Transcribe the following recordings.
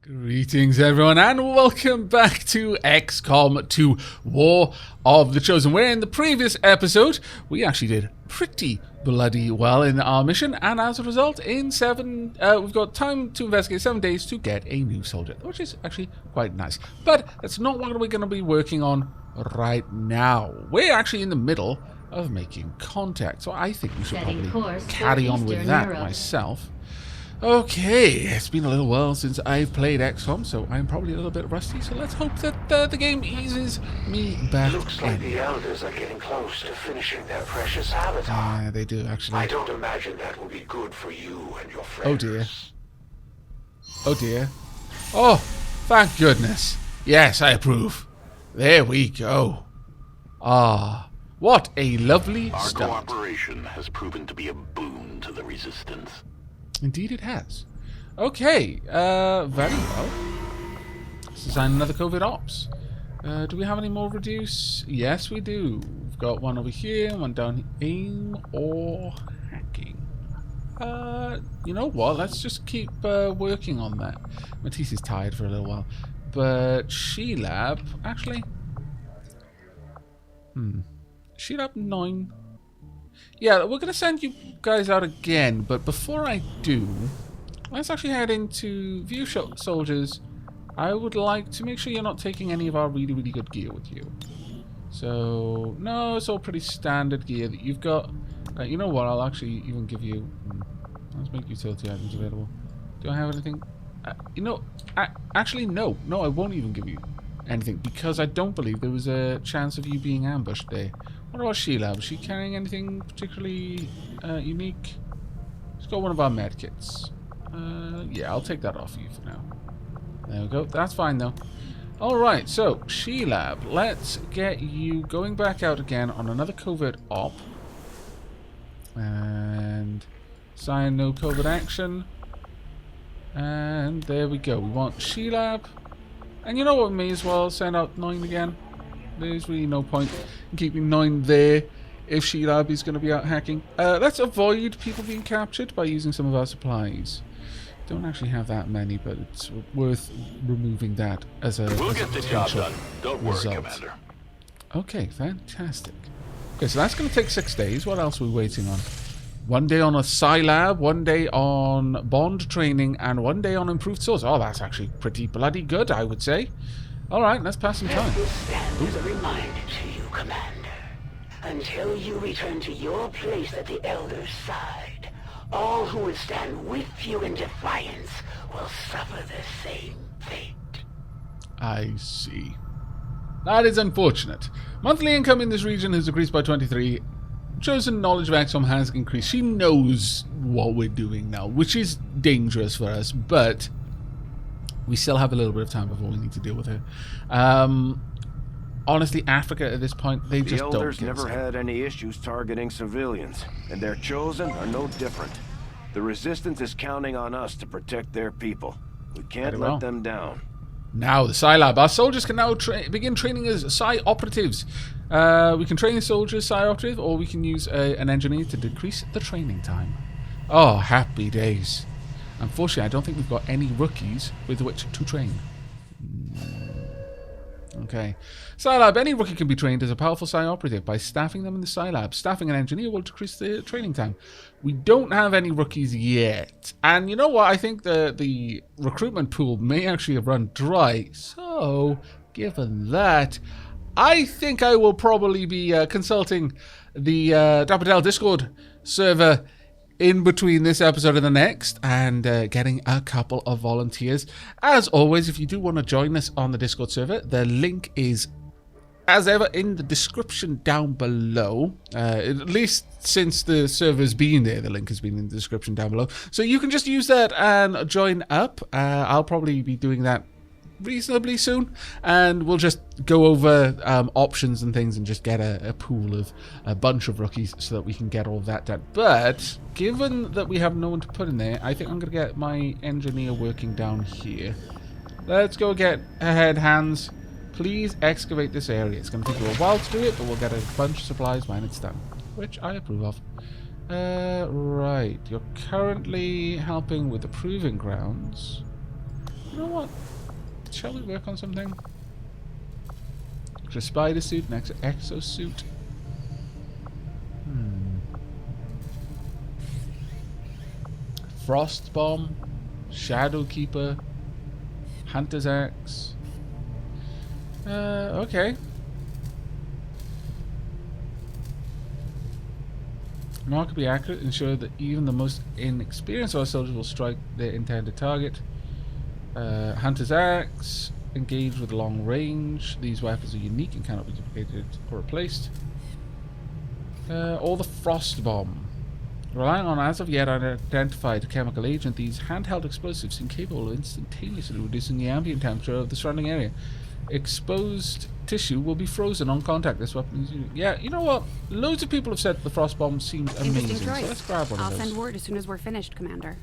Greetings everyone and welcome back to XCOM 2 War of the Chosen, where in the previous episode we actually did pretty bloody well in our mission, and as a result we've got time to investigate 7 days to get a new soldier, which is actually quite nice. But that's not what we're going to be working on right now. We're actually in the middle of making contact, so I think we should probably carry on with that myself. Okay, it's been a little while since I've played XCOM, so I'm probably a little bit rusty, so let's hope that the game eases me back in. Looks like the Elders are getting close to finishing their precious avatar. Yeah, they do, actually. I don't imagine that will be good for you and your friends. Oh dear. Oh dear. Oh, thank goodness. Yes, I approve. There we go. Ah, what a lovely start. Our cooperation has proven to be a boon to the Resistance. Indeed it has. Okay, very well. Let's design another COVID ops. Do we have any more reduce? Yes, we do. We've got one over here, one down here. Aim or hacking? You know what? Let's just keep working on that. Matisse is tired for a little while. But She-Lab, actually... She-Lab 9... Yeah, we're going to send you guys out again, but before I do, let's actually head into View Soldiers. I would like to make sure you're not taking any of our really, really good gear with you. So, no, it's all pretty standard gear that you've got. You know what, I'll actually even give you... let's make utility items available. Do I have anything? You know, actually, no. No, I won't even give you anything, because I don't believe there was a chance of you being ambushed there. What about She-Lab? Is she carrying anything particularly unique? She's got one of our medkits. Yeah, I'll take that off you for now. There we go. That's fine, though. Alright, so, She-Lab. Let's get you going back out again on another covert op. And sign no covert action. And there we go. We want She-Lab. And you know what, we may as well send out 9 again. There's really no point in keeping 9 there if She-Lab is going to be out hacking. Let's avoid people being captured by using some of our supplies. Don't actually have that many, but it's worth removing that as a We'll get the job done. Don't worry, result. Commander. Okay, fantastic. Okay, so that's going to take 6 days. What else are we waiting on? 1 day on a Scilab, 1 day on bond training, and 1 day on improved swords. Oh, that's actually pretty bloody good, I would say. Alright, let's pass some time. This will stand as a reminder to you, Commander. Until you return to your place at the Elders' side, all who would stand with you in defiance will suffer the same fate. I see. That is unfortunate. Monthly income in this region has decreased by 23. Chosen knowledge of XCOM has increased. She knows what we're doing now, which is dangerous for us, but we still have a little bit of time before we need to deal with her. Honestly, Africa at this point, they just don't get it. The Elders never had any issues targeting civilians, and their Chosen are no different. The Resistance is counting on us to protect their people. We can't let them down. Now, the Scilab. Our soldiers can now begin training as Psi operatives. We can train as soldiers, Psi operative, or we can use an engineer to decrease the training time. Oh, happy days. Unfortunately, I don't think we've got any rookies with which to train. Okay. Scilab. Any rookie can be trained as a powerful Psi operative by staffing them in the Scilab. Staffing an engineer will decrease the training time. We don't have any rookies yet. And you know what? I think the recruitment pool may actually have run dry. So, given that, I think I will probably be consulting the Dapadel Discord server in between this episode and the next, and getting a couple of volunteers. As always, if you do want to join us on the Discord server, the link is, as ever, in the description down below. At least since the server's been there, the link has been in the description down below. So you can just use that and join up. I'll probably be doing that reasonably soon, and we'll just go over options and things and just get a pool of a bunch of rookies so that we can get all that done. But given that we have no one to put in there, I think I'm going to get my engineer working down here. Let's go get ahead, Hans. Please excavate this area. It's going to take you a while to do it, but we'll get a bunch of supplies when it's done, which I approve of. Right, you're currently helping with the proving grounds. You know what? Shall we work on something? Extra spider suit, an extra exosuit. Frost bomb, shadow keeper, hunter's axe. Okay. Remarkably accurate, ensure that even the most inexperienced of our soldiers will strike their intended target. Hunter's axe, engage with long range. These weapons are unique and cannot be duplicated or replaced. Or the frost bomb. Relying on as of yet unidentified chemical agent, these handheld explosives seem capable of instantaneously reducing the ambient temperature of the surrounding area. Exposed tissue will be frozen on contact. This weapon is unique. Yeah, you know what? Loads of people have said the frost bomb seems amazing, so let's grab one of those. I'll send word as soon as we're finished, Commander.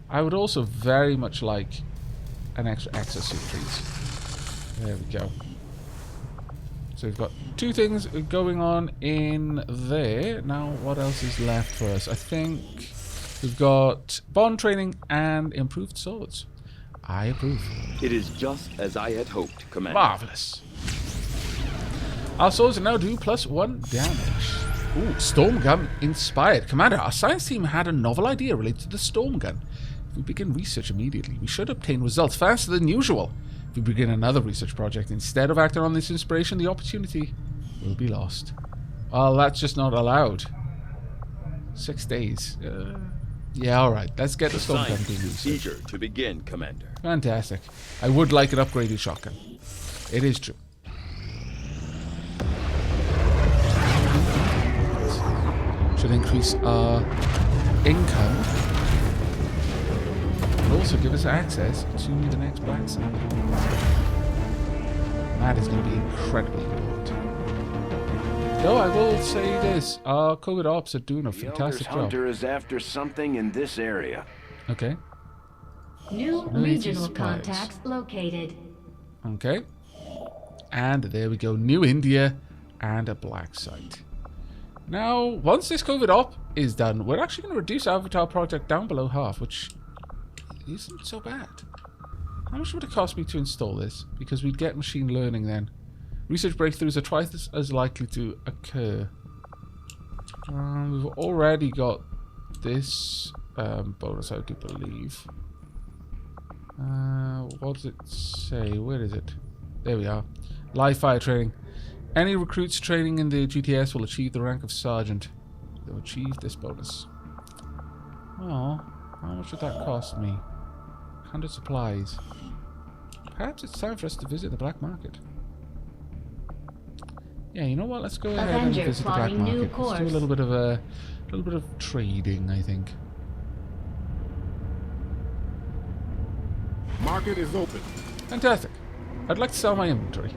I would also very much like an extra exosuit, please. There we go. So we've got two things going on in there. Now, what else is left for us? I think we've got bond training and improved swords. I approve. It is just as I had hoped, Commander. Marvelous. Our swords now do +1 damage. Ooh, storm gun inspired. Commander, our science team had a novel idea related to the storm gun. If we begin research immediately, we should obtain results faster than usual. If we begin another research project instead of acting on this inspiration, the opportunity will be lost. Well, that's just not allowed. 6 days. Yeah, alright. Let's get the storm gun being researched. Eager to begin, Commander. Fantastic. I would like an upgraded shotgun. It is true. Should increase our income. And also give us access to the next blacksmith. That is going to be incredibly important. Though I will say this, our COVID ops are doing a fantastic job. Hunter is after something in this area. Okay. New So regional supplies. contacts located. Okay. And there we go. New India and a black site. Now, once this COVID op is done, we're actually going to reduce our Avatar project down below half, which isn't so bad. How much would it cost me to install this? Because we'd get machine learning then. Research breakthroughs are twice as likely to occur. We've already got this bonus, I do believe. What does it say? Where is it? There we are. Live fire training. Any recruits training in the GTS will achieve the rank of sergeant. They'll achieve this bonus. Oh, how much would that cost me? 100 supplies. Perhaps it's time for us to visit the black market. Yeah, you know what? Let's go ahead and visit the black market. Let's do a little bit of trading, I think. Market is open. Fantastic. I'd like to sell my inventory.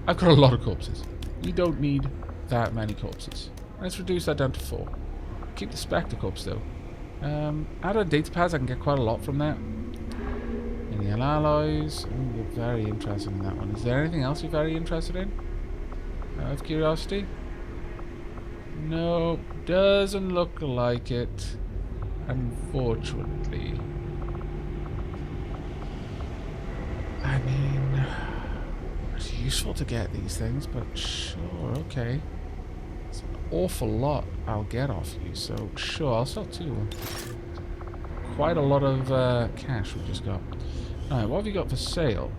I've got a lot of corpses. We don't need that many corpses. Let's reduce that down to 4. Keep the Spectre corpse though. Out of data pads, I can get quite a lot from that. Any alloys? Ooh, you're very interested in that one. Is there anything else you're very interested in? Out of curiosity? No, doesn't look like it. Unfortunately. I mean, it's useful to get these things, but sure, okay. It's an awful lot I'll get off you, so sure, I'll sell 2. Quite a lot of cash we just got. Alright, what have you got for sale?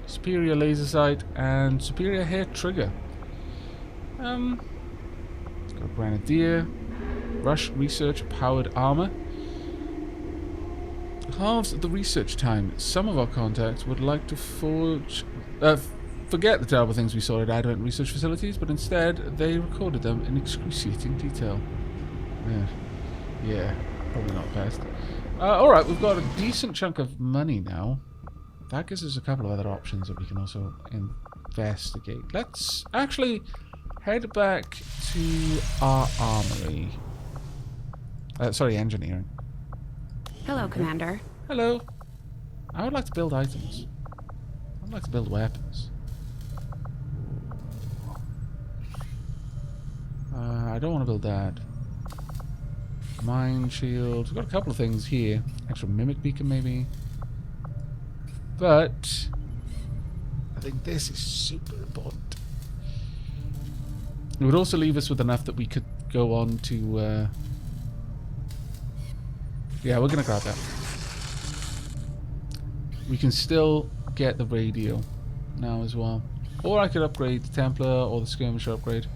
Superior laser sight and superior hair trigger. Got a grenadier. Rush research powered armor. Halves the research time. Some of our contacts would like to forge... forget the terrible things we saw at Advent research facilities, but instead they recorded them in excruciating detail. Yeah, probably not best. Alright, we've got a decent chunk of money now. That gives us a couple of other options that we can also investigate. Let's actually head back to our armory. Sorry, engineering. Hello, Commander. Hello. I would like to build items. I would like to build weapons. I don't want to build that. Mine shield. We've got a couple of things here. Extra mimic beacon, maybe. But I think this is super important. It would also leave us with enough that we could go on to... yeah, we're going to grab that. We can still get the radio now as well. Or I could upgrade the Templar or the Skirmisher upgrade.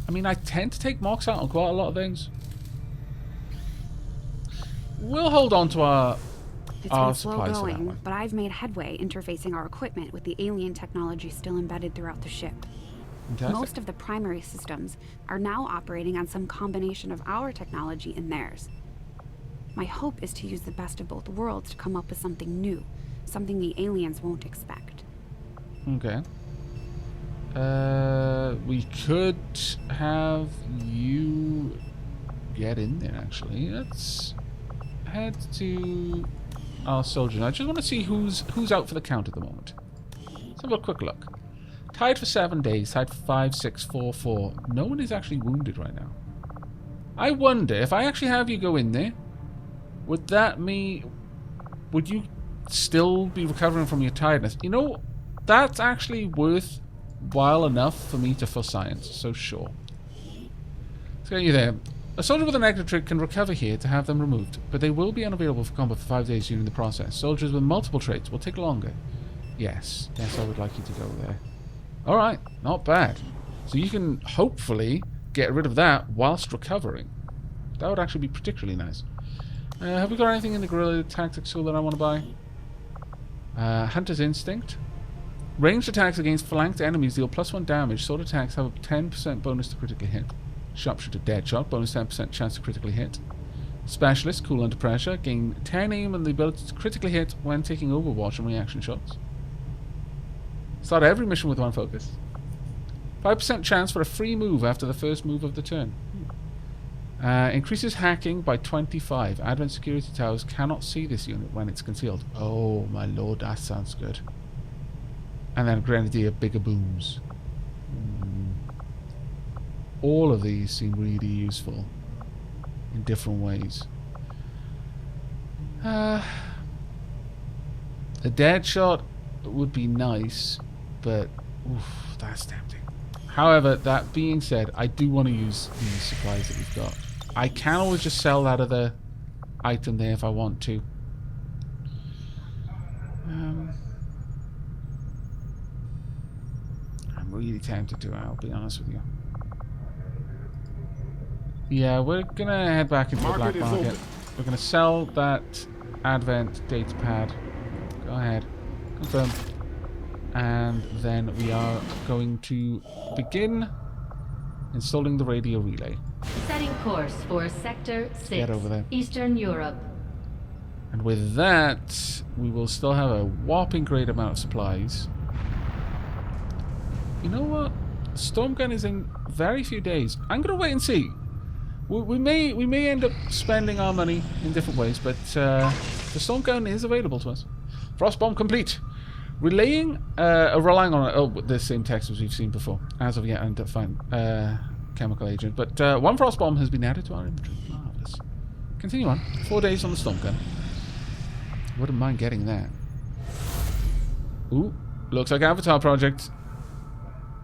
I mean, I tend to take mocks out on quite a lot of things. We'll hold on to our It's supplies been slow for that going, one. but I've made headway interfacing our equipment with the alien technology still embedded throughout the ship. Fantastic. Most of the primary systems are now operating on some combination of our technology and theirs. My hope is to use the best of both worlds to come up with something new, something the aliens won't expect. Okay. We could have you get in there, actually. Let's head to our soldiers. I just want to see who's out for the count at the moment. Let's have a quick look. Tied for 7 days, tied for 5, 6, 4, 4. No one is actually wounded right now. I wonder, if I actually have you go in there, would that mean... would you still be recovering from your tiredness? You know, that's actually worthwhile enough for me to fuss science, so sure. Let's get you there. A soldier with a negative trait can recover here to have them removed, but they will be unavailable for combat for 5 days during the process. Soldiers with multiple traits will take longer. Yes, I would like you to go there. Alright, not bad. So you can hopefully get rid of that whilst recovering. That would actually be particularly nice. Have we got anything in the guerrilla tactics tool that I want to buy? Hunter's Instinct. Ranged attacks against flanked enemies deal +1 damage. Sword attacks have a 10% bonus to critically hit. Sharpshooter Deadshot, bonus 10% chance to critically hit. Specialist, cool under pressure, gain 10 aim and the ability to critically hit when taking Overwatch and reaction shots. Start every mission with one focus. 5% chance for a free move after the first move of the turn. Increases hacking by 25. Advent security towers cannot see this unit when it's concealed. Oh my lord, that sounds good. And then Grenadier bigger booms. All of these seem really useful in different ways. A dead shot would be nice, but oof, that's tempting. However, that being said, I do want to use these supplies that we've got. I can always just sell that other item there if I want to. I'm really tempted to, I'll be honest with you. Yeah, we're going to head back into the black market. We're going to sell that Advent data pad. Go ahead. Confirm. And then we are going to begin installing the radio relay. Setting course for Sector 6, Get over there. Eastern Europe. And with that, we will still have a whopping great amount of supplies. You know what? Storm gun is in very few days. I'm going to wait and see. We may end up spending our money in different ways, but the storm gun is available to us. Frost bomb complete. Relying on the same text as we've seen before. As of yet, undefined chemical agent. But one frost bomb has been added to our inventory. Marvelous. Continue on. 4 days on the storm gun. Wouldn't mind getting that. Ooh, looks like Avatar project.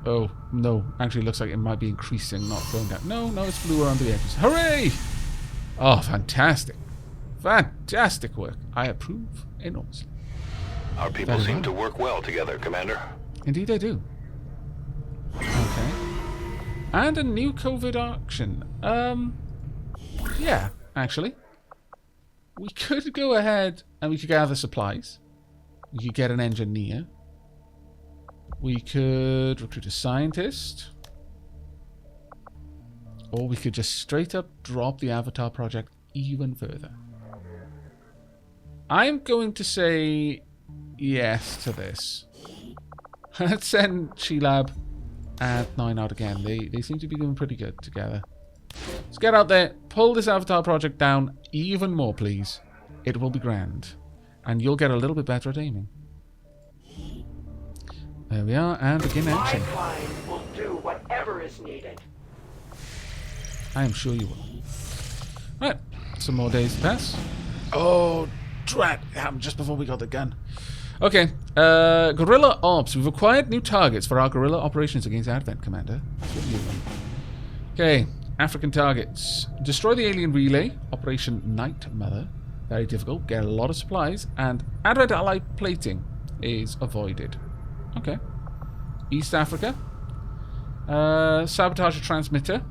Oh, no. Actually, looks like it might be increasing, not going down. No, it's blue around the edges. Hooray! Oh, fantastic. Fantastic work. I approve enormously. Our people seem to work well together, Commander. Indeed they do. Okay. And a new COVID auction. Yeah, actually. We could go ahead and we could gather supplies. We could get an engineer. We could recruit a scientist. Or we could just straight up drop the Avatar project even further. I'm going to say yes to this. Let's send Sheilab and 9 out again. They seem to be doing pretty good together. Let's get out there, pull this Avatar project down even more, please. It will be grand. And you'll get a little bit better at aiming. There we are, and begin action. My client will do whatever is needed. I am sure you will. Right, some more days to pass. Oh, drat. It happened just before we got the gun. Okay. Guerrilla Ops. We've acquired new targets for our guerrilla operations against Advent, Commander. That's what you want. Okay. African targets. Destroy the alien relay. Operation Night Mother. Very difficult. Get a lot of supplies. And Advent ally plating is avoided. Okay. East Africa. Sabotage a transmitter.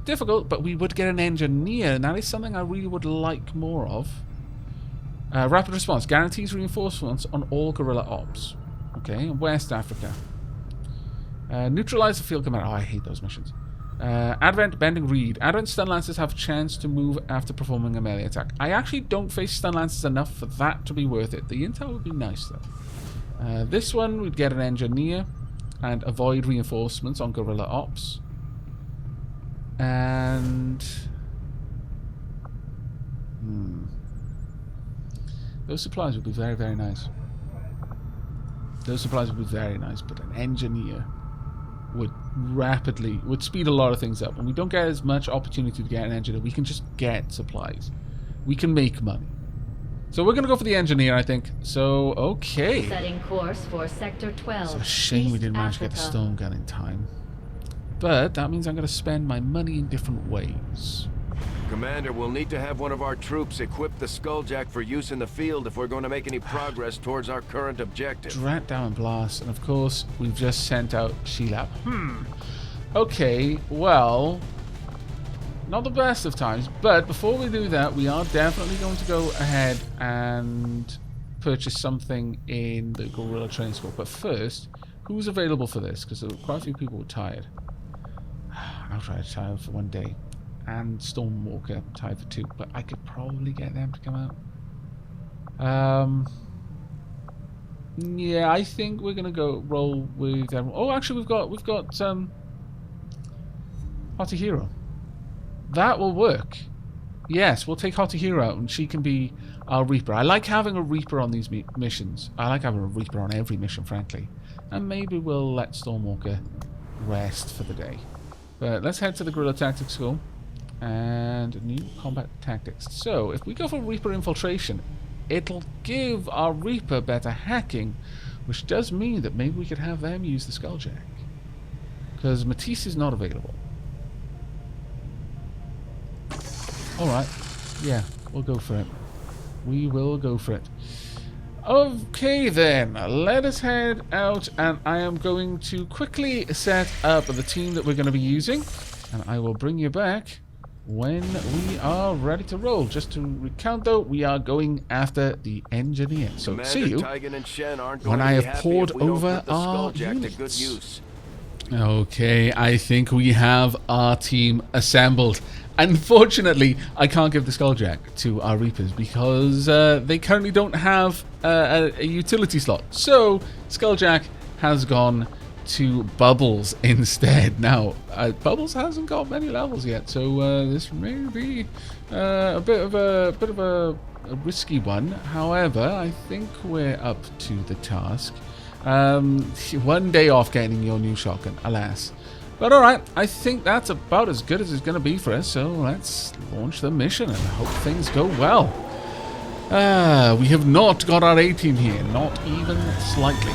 Difficult, but we would get an engineer, and that is something I really would like more of. Rapid response. Guarantees reinforcements on all guerrilla ops. Okay. West Africa. Neutralize the field commander. Oh, I hate those missions. Advent bending reed. Advent stun lancers have a chance to move after performing a melee attack. I actually don't face stun lancers enough for that to be worth it. The intel would be nice though. This one we'd get an engineer and avoid reinforcements on guerrilla ops. And those supplies would be very, very nice. Those supplies would be very nice, but an engineer would speed a lot of things up, and we don't get as much opportunity to get an engineer. We can just get supplies. We can make money. So we're going to go for the engineer, I think. So, okay. Setting course for Sector 12. It's a shame we didn't manage to get the stone gun in time. But that means I'm going to spend my money in different ways. Commander, we'll need to have one of our troops equip the Skulljack for use in the field if we're going to make any progress towards our current objective. Drat down and blast. And of course, we've just sent out Sheilab. Okay, well, not the best of times. But before we do that, we are definitely going to go ahead and purchase something in the Guerrilla Training School. But first, who's available for this? Because quite a few people were tired. I'll try to tired for 1 day. And Stormwalker tied for 2, but I could probably get them to come out. Yeah, I think we're gonna go roll with everyone. Oh, actually, we've got Hotahiro. That will work. Yes, we'll take Hotahiro out, and she can be our Reaper. I like having a Reaper on these missions. I like having a Reaper on every mission, frankly. And maybe we'll let Stormwalker rest for the day. But let's head to the Guerrilla Tactics School. And new combat tactics. So, if we go for Reaper Infiltration, it'll give our Reaper better hacking, which does mean that maybe we could have them use the Skulljack. Because Matisse is not available. Alright. Yeah, we'll go for it. We will go for it. Okay then, let us head out, and I am going to quickly set up the team that we're going to be using, and I will bring you back when we are ready to roll. Just to recount though, we are going after the engineer. So Commander, see you Tigan and Shen aren't when going I to be have happy poured if we don't over put the our Skulljack units. to good use. Okay, I think we have our team assembled. Unfortunately, I can't give the Skulljack to our Reapers because they currently don't have a utility slot. So, Skulljack has gone to Bubbles instead. Now, Bubbles hasn't got many levels yet, so this may be a bit of a risky one. However, I think we're up to the task. 1 day off getting your new shotgun, alas. But alright, I think that's about as good as it's going to be for us, so let's launch the mission and hope things go well. We have not got our A-team here, not even slightly.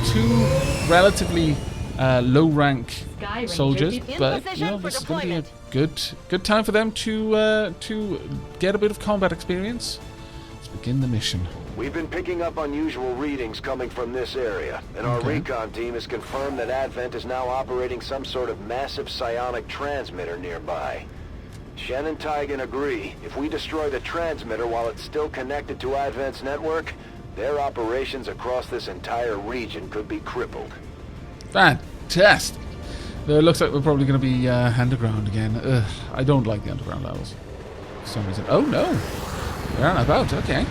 2 relatively low-rank soldiers, but you know, this is going to be a good time for them to get a bit of combat experience. Let's begin the mission. We've been picking up unusual readings coming from this area, and our recon team has confirmed that Advent is now operating some sort of massive psionic transmitter nearby. Shen and Tigan agree, if we destroy the transmitter while it's still connected to Advent's network, their operations across this entire region could be crippled. Fantastic! It looks like we're probably going to be underground again. Ugh, I don't like the underground levels for some reason. Oh no! We're out and about, okay.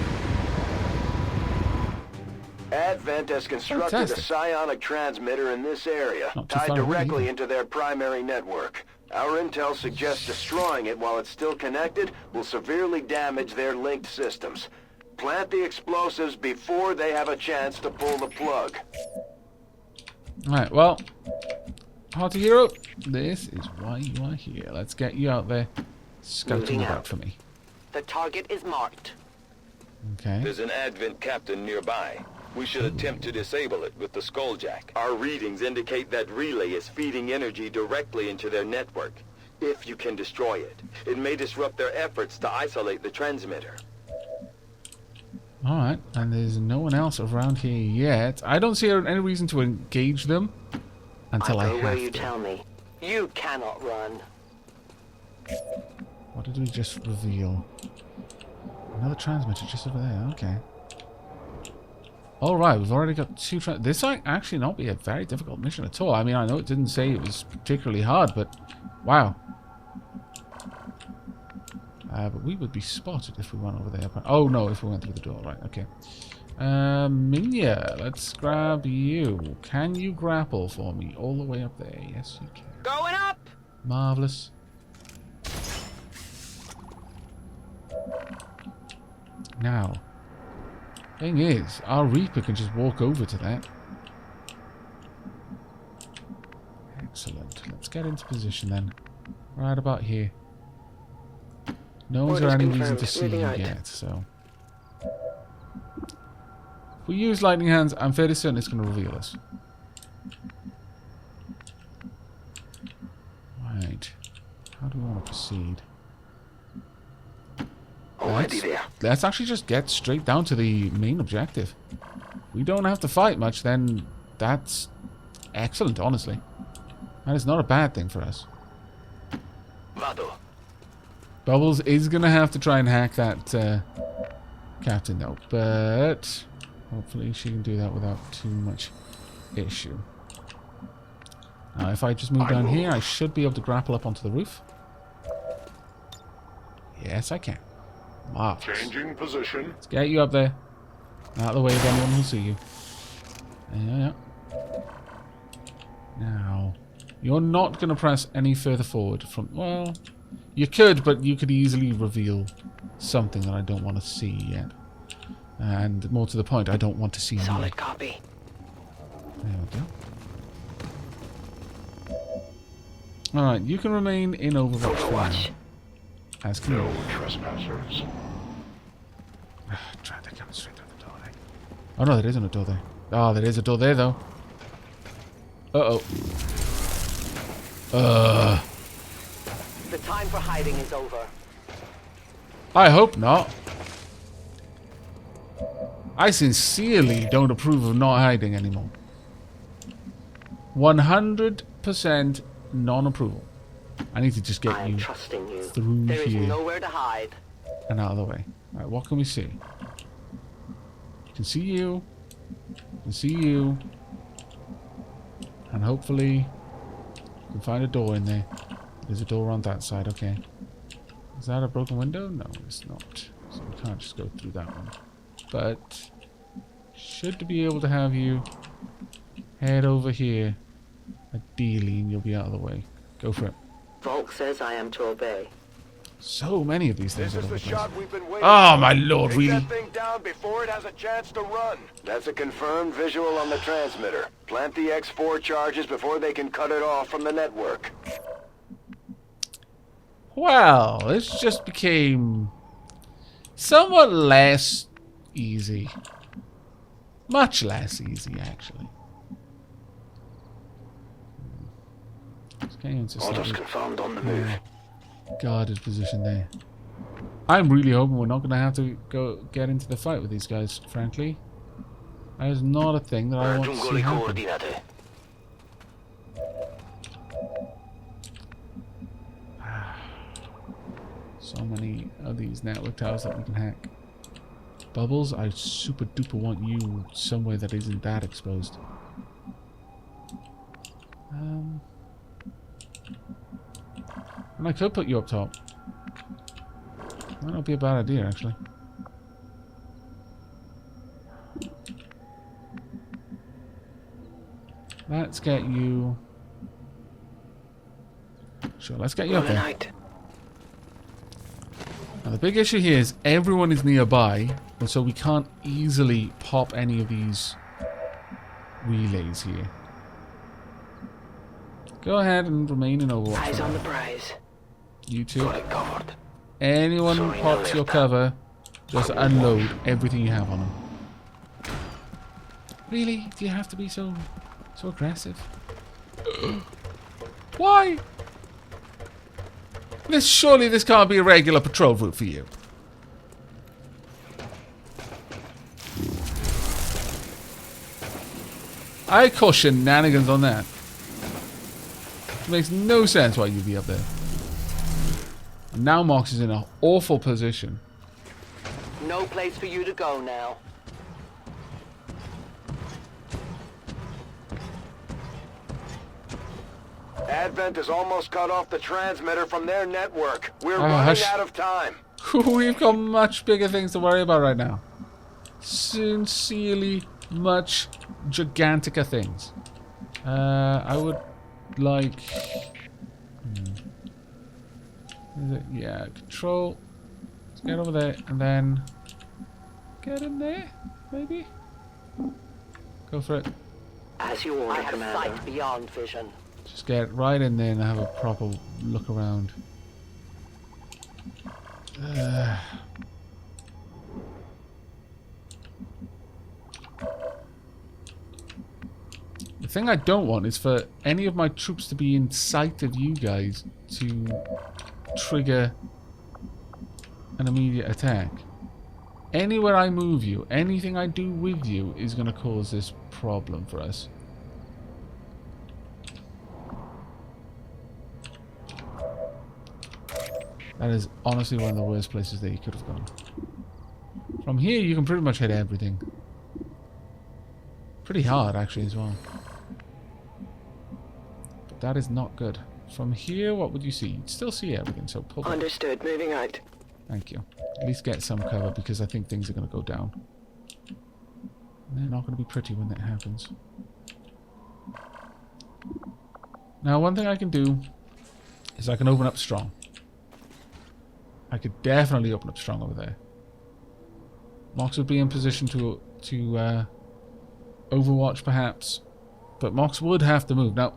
Advent has constructed a psionic transmitter in this area, tied directly into their primary network. Our intel suggests destroying it while it's still connected will severely damage their linked systems. Plant the explosives before they have a chance to pull the plug. Alright, well, Hotahiro, this is why you are here. Let's get you out there scouting about for me. The target is marked. Okay. There's an Advent captain nearby. We should attempt to disable it with the Skulljack. Our readings indicate that relay is feeding energy directly into their network. If you can destroy it, it may disrupt their efforts to isolate the transmitter. Alright, and there's no one else around here yet. I don't see any reason to engage them until I I'll go where have you to. tell me. You cannot run. What did we just reveal? Another transmitter just over there, okay. Alright, we've already got two this might actually not be a very difficult mission at all. I mean, I know it didn't say it was particularly hard, but wow. But we would be spotted if we went over there. Oh no, if we went through the door, right, okay. Minya, let's grab you. Can you grapple for me all the way up there? Yes, you can. Going up! Marvelous. Now, thing is, our Reaper can just walk over to that. Excellent. Let's get into position then. Right about here. No one's got any reason to see you yet, so. If we use lightning hands, I'm fairly certain it's going to reveal us. Right. How do we want to proceed? Already there. Let's actually just get straight down to the main objective. We don't have to fight much, then that's excellent, honestly. That is not a bad thing for us. Vado. Bubbles is going to have to try and hack that captain, though. But hopefully she can do that without too much issue. Now, if I just move down here, I should be able to grapple up onto the roof. Yes, I can. Marvelous. Changing position. Let's get you up there. Out of the way of anyone who'll see you. Yeah. Now, you're not going to press any further forward from... Well, you could, but you could easily reveal something that I don't want to see yet. And more to the point, I don't want to see you. Solid copy. There we go. Alright, you can remain in Overwatch for now. As can you. No trespassers. Try to come straight through the door there. Oh no, there isn't a door there. Oh, there is a door there though. Uh-oh. The time for hiding is over. I hope not. I sincerely don't approve of not hiding anymore. 100% non-approval. I need to just get I am you trusting you. through There is here nowhere to hide. and out of the way. Right, what can we see? Can see you. Can see you. And hopefully we can find a door in there. There's a door on that side, okay. Is that a broken window? No, it's not. So we can't just go through that one. But should be able to have you head over here. Ideally, and you'll be out of the way. Go for it. Volk says I am to obey. So many of these things. This is the shot we've been waiting Oh for. my lord, Take really? that thing down before it has a chance to run. That's a confirmed visual on the transmitter. Plant the X4 charges before they can cut it off from the network. Well, this just became somewhat less easy. Much less easy, actually. Okay, it's a Orders slightly confirmed on the move. guarded position there. I'm really hoping we're not going to have to go get into the fight with these guys, frankly. That is not a thing that I want to see happen. So many of these network towers that we can hack. Bubbles, I super duper want you somewhere that isn't that exposed. And I could put you up top. Might not be a bad idea, actually. Let's get you... Sure, let's get you up there. Now the big issue here is everyone is nearby, and so we can't easily pop any of these relays here. Go ahead and remain in Overwatch. Eyes on the prize. You two. Got it covered. anyone pops your cover, just unload everything you have on them. Really? Do you have to be so aggressive? Why? Surely this can't be a regular patrol route for you. I call shenanigans on that. It makes no sense why you'd be up there. And now Mox is in an awful position. No place for you to go now. Advent has almost cut off the transmitter from their network. We're Oh, running hush. out of time. We've got much bigger things to worry about right now. Sincerely, much gigantica things. I would like... Is it? Yeah, control. Let's get over there and then get in there, maybe? Go for it. As you order, I have sight beyond vision. Just get right in there and have a proper look around. The thing I don't want is for any of my troops to be in sight of you guys to trigger an immediate attack. Anywhere I move you, anything I do with you is going to cause this problem for us. That is honestly one of the worst places that you could have gone. From here you can pretty much hit everything. Pretty hard actually as well. But that is not good. From here, what would you see? You'd still see everything, so pull back. Understood. Moving out. Thank you. At least get some cover because I think things are going to go down. And they're not going to be pretty when that happens. Now, one thing I can do is I can open up strong. I could definitely open up strong over there. Mox would be in position to overwatch perhaps, but Mox would have to move. Now,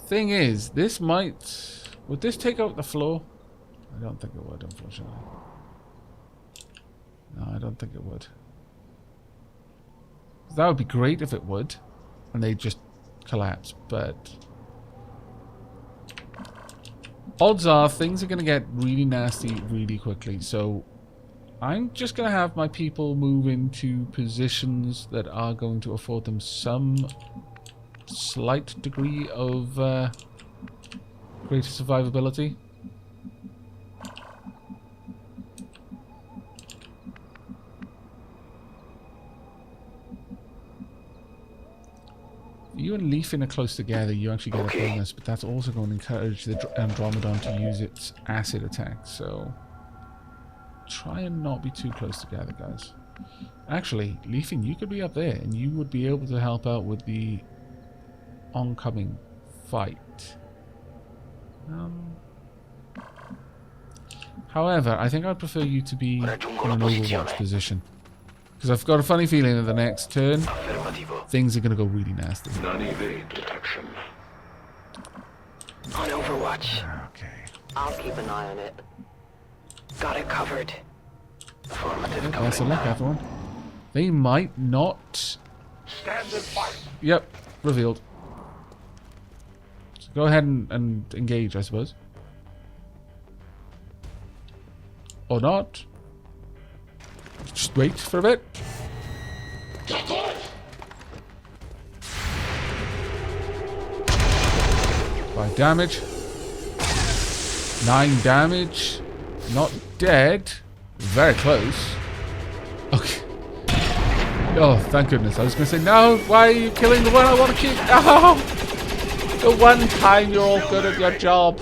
thing is, this might... Would this take out the floor? I don't think it would, unfortunately. No, I don't think it would. That would be great if it would, and they'd just collapse, but... Odds are things are going to get really nasty really quickly, so I'm just going to have my people move into positions that are going to afford them some slight degree of greater survivability. You and Leafin are close together, you actually get a bonus, but that's also going to encourage the Andromedon to use its acid attack, so try and not be too close together, guys. Actually, Leafin, you could be up there, and you would be able to help out with the oncoming fight. However, I think I'd prefer you to be in an overwatch position. Because I've got a funny feeling that the next turn, things are going to go really nasty. Non-evade detection. On Overwatch. Okay. I'll keep an eye on it. Got it covered. Affirmative. Best of luck, everyone. They might not... Stand and fight. Yep, revealed. So go ahead and engage, I suppose. Or not. Just wait for a bit. 5 damage. 9 damage. Not dead. Very close. Okay. Oh, thank goodness. I was going to say, no, why are you killing the one I want to kill? No! The one time you're all good at your job.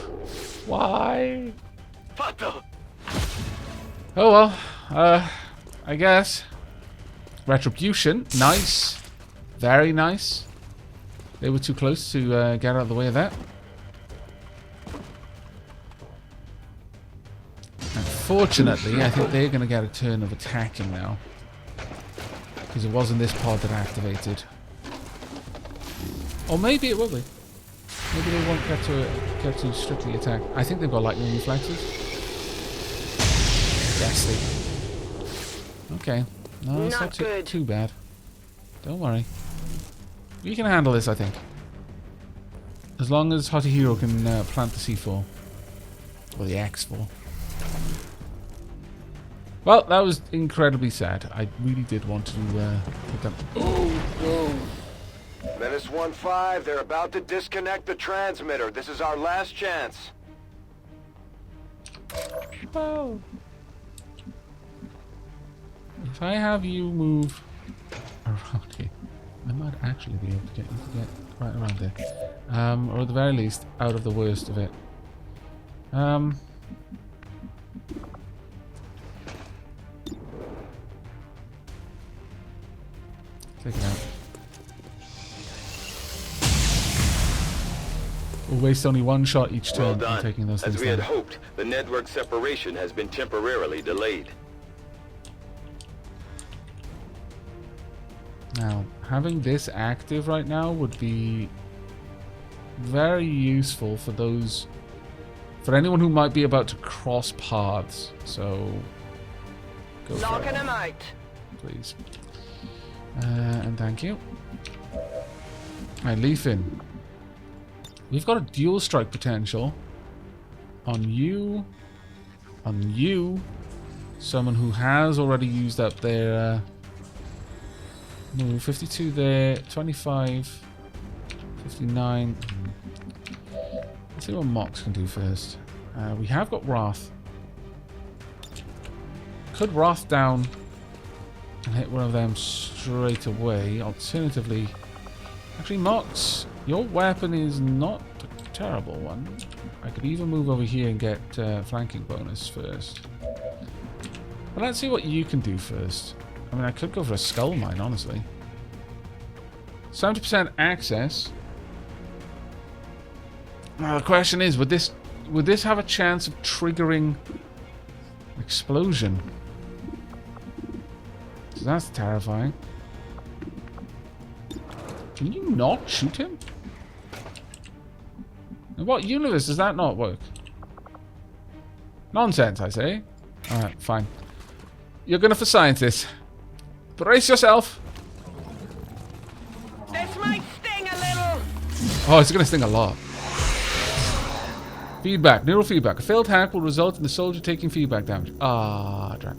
Why? Oh well. I guess. Retribution. Nice. Very nice. They were too close to get out of the way of that. Unfortunately, I think they're going to get a turn of attacking now. Because it wasn't this pod that activated. Or maybe it will be. Maybe they won't get to strictly attack. I think they've got lightning reflexes. majestic. Okay. No, it's Not not good. too bad. Don't worry. We can handle this, I think. As long as Hotahiro can plant the C4. Or the X4. Well, that was incredibly sad. I really did want to put them... Menace 1-5, they're about to disconnect the transmitter. This is our last chance. Oh. If I have you move around here, I might actually be able to get you to get right around there. Or at the very least, out of the worst of it. Take it out. We'll waste only one shot each Well turn on done. taking those As things we had down. hoped, the network separation has been temporarily delayed. Now, having this active right now would be very useful for those... for anyone who might be about to cross paths. So, go for Knocking it, him out. please. And thank you. Alright, Leafin. We've got a dual strike potential on you, someone who has already used up their... no, 52 there, 25, 59. Let's see what Mox can do first. We have got Wrath. Could Wrath down and hit one of them straight away. Alternatively, actually Mox, your weapon is not a terrible one. I could even move over here and get flanking bonus first. But let's see what you can do first. I mean, I could go for a skull mine, honestly. 70% access. Now the question is, would this have a chance of triggering explosion? So that's terrifying. Can you not shoot him? In what universe does that not work? Nonsense, I say. Alright, fine. You're gonna for science this. Brace yourself. This might sting a little. Oh, it's gonna sting a lot. Feedback. Neural feedback. A failed hack will result in the soldier taking feedback damage. Ah, drat.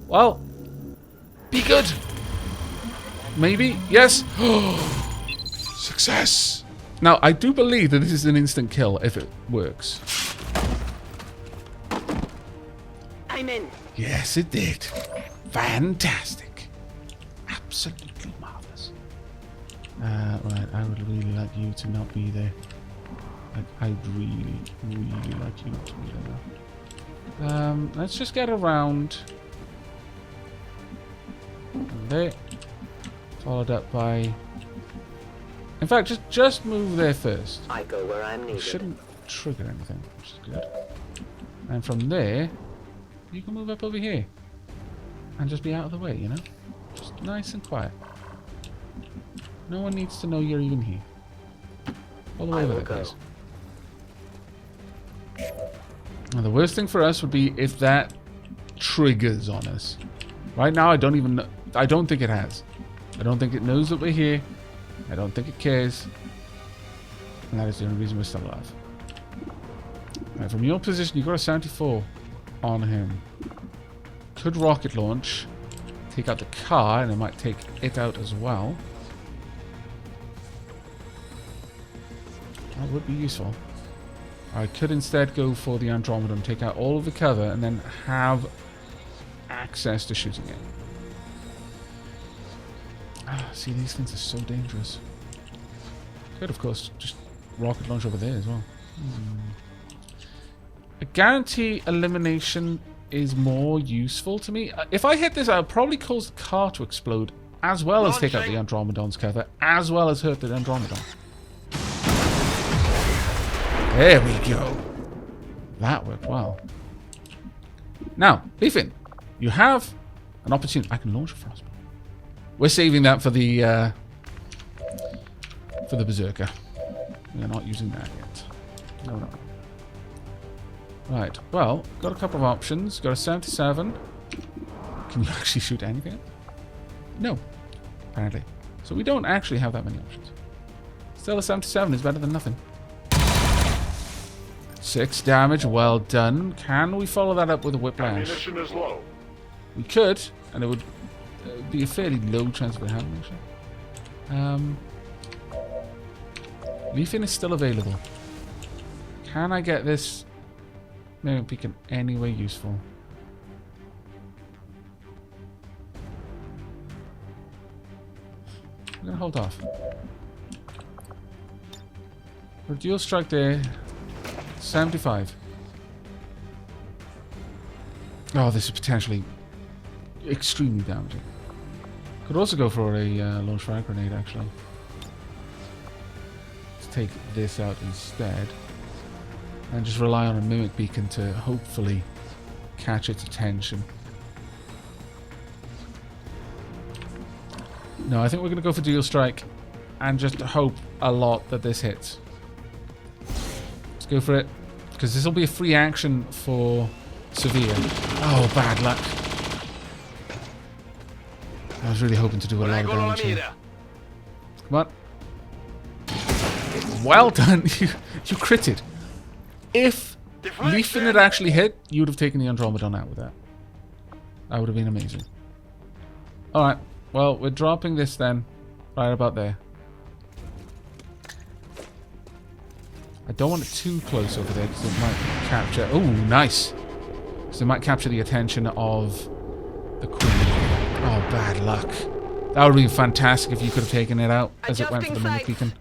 Well, be good. Maybe. Yes. Success. Now, I do believe that this is an instant kill if it works. I'm in. Yes, it did. Fantastic. Absolutely marvelous. Right, I would really like you to not be there. I'd really, really like you not to be there now. Let's just get around there. Followed up by... In fact, just move there first. I go where I'm needed. Shouldn't trigger anything, which is good. And from there, you can move up over here. And just be out of the way, you know? Just nice and quiet. No one needs to know you're even here. All the way over there, please. Now, the worst thing for us would be if that triggers on us. Right now, I don't even know. I don't think it has. I don't think it knows that we're here. I don't think it cares. And that is the only reason we're still alive. Right, from your position, you've got a 74 on him. Could rocket launch. Take out the car, and it might take it out as well. That would be useful. I could instead go for the Andromedon, take out all of the cover, and then have access to shooting it. Ah, see, these things are so dangerous. Could, of course, just rocket launch over there as well. A guarantee elimination is more useful to me. If I hit this, I'll probably cause the car to explode, as well as take out the Andromedon's cover, as well as hurt the Andromedon. There we go. That worked well. Now, Leafin, you have an opportunity. I can launch a frostbite. We're saving that for the Berserker. We're not using that yet. No. Right, well, got a couple of options. Got a 77. Can you actually shoot anything? No, apparently. So we don't actually have that many options. Still, a 77 is better than nothing. 6 damage, well done. Can we follow that up with a whiplash? Ammunition is low. We could, and it would be a fairly low chance of it happening, actually. Leafing is still available. Can I get this mimic beacon any way useful? I'm gonna hold off. For dual strike there, 75. Oh, this is potentially extremely damaging. Could also go for a launch frag grenade, actually. Let's take this out instead. And just rely on a mimic beacon to hopefully catch its attention. No, I think we're going to go for dual strike and just hope a lot that this hits. Let's go for it, because this will be a free action for Severe. Oh, bad luck. I was really hoping to do a lot of damage here. Come on. Well done. You critted. If Leafin had actually hit, you would have taken the Andromedon out with that. That would have been amazing. Alright. Well, we're dropping this then. Right about there. I don't want it too close over there because it might capture... Oh, nice. Because it might capture the attention of the Queen. Oh, bad luck. That would have been fantastic if you could have taken it out as it went for the mimic beacon.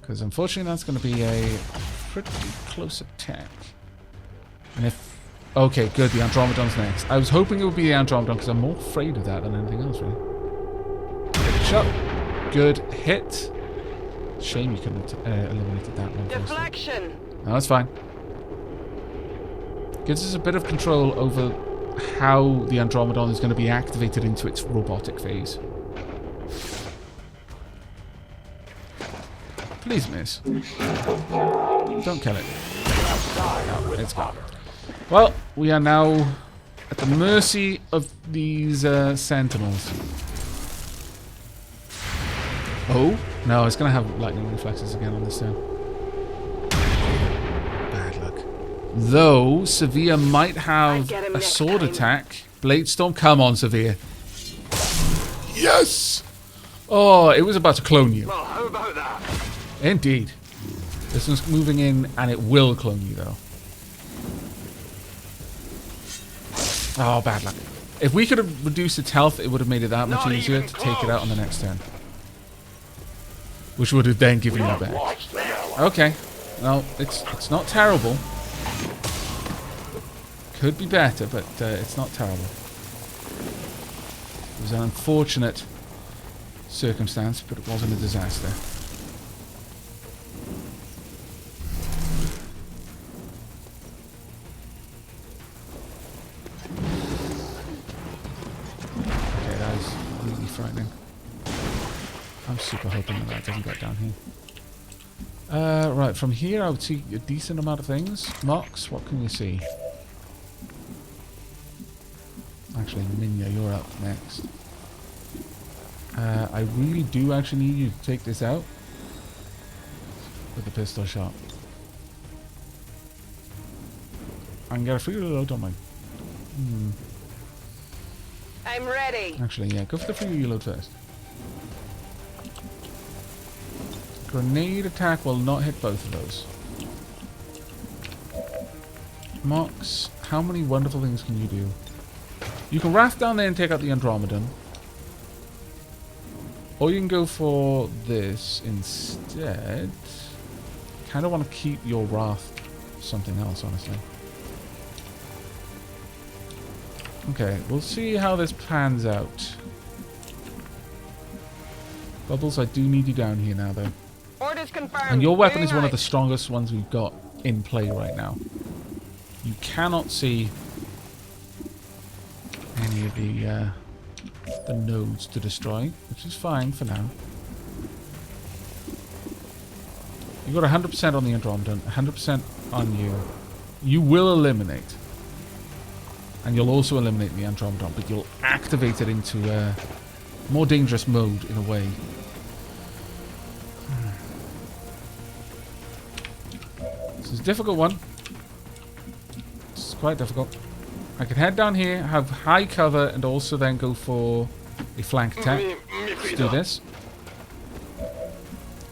Because unfortunately that's going to be a pretty close attack. And if... Okay, good. The Andromedon's next. I was hoping it would be the Andromedon because I'm more afraid of that than anything else, really. Good shot. Good hit. Shame you couldn't have eliminated that one. Deflection. No, that's fine. Gives us a bit of control over how the Andromedon is going to be activated into its robotic phase. Please miss. Don't kill it. No, it's gone. Well, we are now at the mercy of these sentinels. Oh, no, it's going to have lightning reflexes again on this turn. Bad luck. Though, Severe might have a sword attack. Bladestorm, come on, Severe. Yes! Oh, it was about to clone you. Well, how about that? Indeed. This one's moving in, and it will clone you, though. Oh, bad luck. If we could have reduced its health, it would have made it that much easier to take it out on the next turn. Which would have then given you back. Okay. Well, it's not terrible. Could be better, but it's not terrible. It was an unfortunate circumstance, but it wasn't a disaster. Okay, that is really frightening. I'm super hoping that that doesn't get down here. Right, from here I would see a decent amount of things. Mox, what can you see? Actually, Minya, you're up next. I really do actually need you to take this out with the pistol shot. I can get a free reload, don't I? I'm ready. Actually, yeah, go for the free reload first. Grenade attack will not hit both of those. Mox, how many wonderful things can you do? You can raft down there and take out the Andromedon. Or you can go for this instead. Kind of want to keep your Wrath something else, honestly. Okay, we'll see how this pans out. Bubbles, I do need you down here now, though. Orders confirmed. And your weapon is one of the strongest ones we've got in play right now. You cannot see any of the nodes to destroy, which is fine for now. You got 100% on the Andromedan, 100% on you. You will eliminate. And you'll also eliminate the Andromedan, but you'll activate it into a more dangerous mode in a way. This is a difficult one. This is quite difficult. I can head down here, have high cover, and also then go for a flank attack. Let's do this.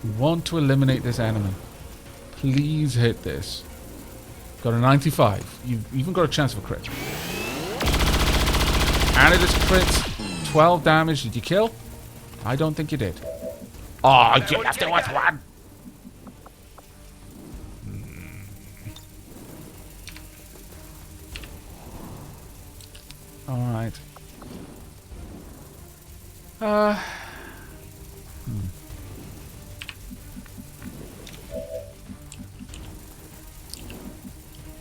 We want to eliminate this enemy. Please hit this. Got a 95. You've even got a chance of a crit. And it is crit. 12 damage. Did you kill? I don't think you did. Oh, you left it with one. Alright.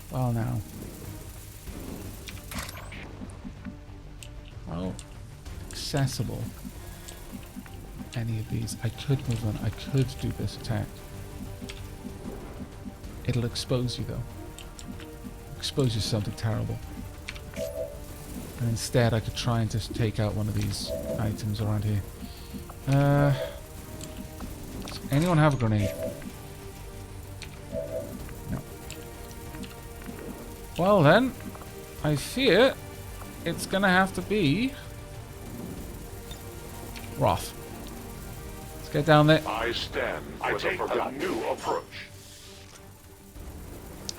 Well now. Oh. Accessible. Any of these. I could move on. I could do this attack. It'll expose you though. Expose you to something terrible. And instead I could try and just take out one of these items around here. Does anyone have a grenade? No. Well then, I fear it's gonna have to be Roth. Let's get down there. I stand for the new approach.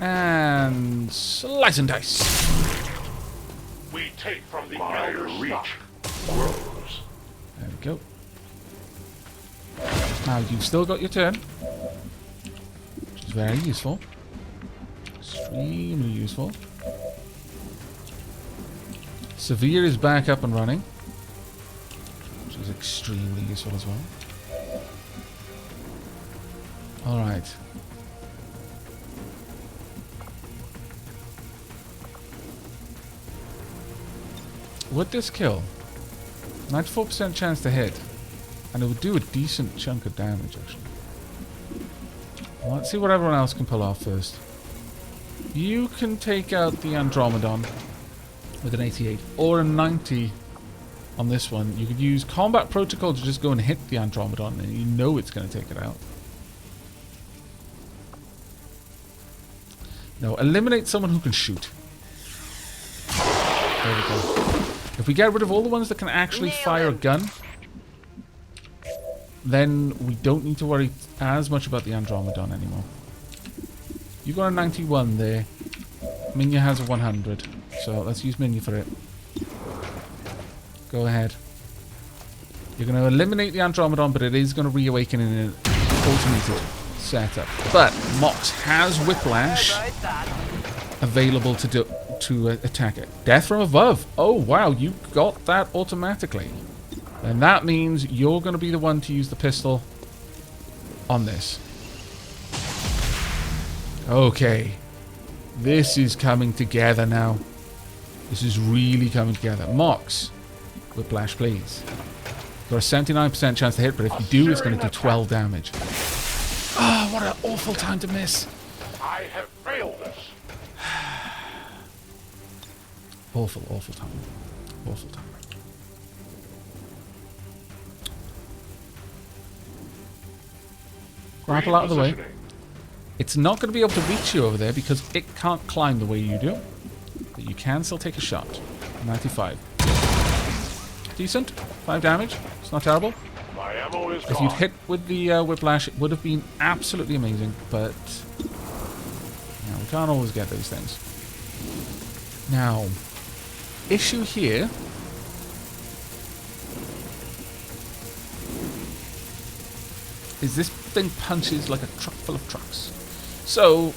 And slice and dice. We take from the elder's reach grows. There we go. Now you've still got your turn, which is very useful. Extremely useful. Severe is back up and running, which is extremely useful as well. Alright. Would this kill? 94% chance to hit. And it would do a decent chunk of damage, actually. Well, let's see what everyone else can pull off first. You can take out the Andromedon with an 88 or a 90 on this one. You could use Combat Protocol to just go and hit the Andromedon, and you know it's going to take it out. No, eliminate someone who can shoot. There we go. If we get rid of all the ones that can actually fire a gun, then we don't need to worry as much about the Andromedon anymore. You got a 91 there. Minya has a 100. So let's use Minya for it. Go ahead. You're going to eliminate the Andromedon, but it is going to reawaken in an automated setup. But Mox has Whiplash available to attack it. Death from above. Oh wow, you got that automatically. And that means you're going to be the one to use the pistol on this. Okay. This is coming together now. This is really coming together. Mox, Whiplash, please. Got a 79% chance to hit, but if you do, it's going to do 12 damage. Ah, oh, what an awful time to miss. I have failed us. Awful, awful time. Awful time. Grapple out of the way. It's not going to be able to reach you over there because it can't climb the way you do. But you can still take a shot. 95. Decent. 5 damage. It's not terrible. My ammo is If you'd hit with the Whiplash, it would have been absolutely amazing. But you know, we can't always get those things. Now, issue here is this thing punches like a truck full of trucks. So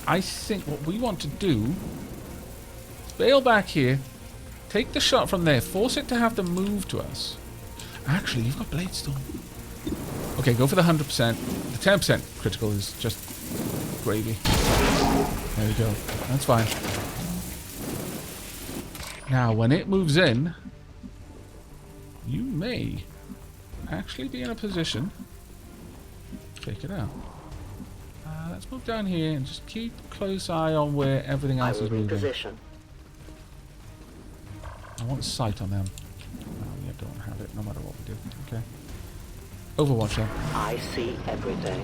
I think what we want to do is bail back here, take the shot from there, force it to have to move to us. Actually, you've got Blade Storm. Okay, go for the 100%. The 10% critical is just gravy. There we go. That's fine. Now, when it moves in, you may actually be in a position to take it out. let's move down here and just keep a close eye on where everything I else will is be in moving. position. I want sight on them. Oh, we don't have it, no matter what we do. Okay. Overwatch then. I see everything.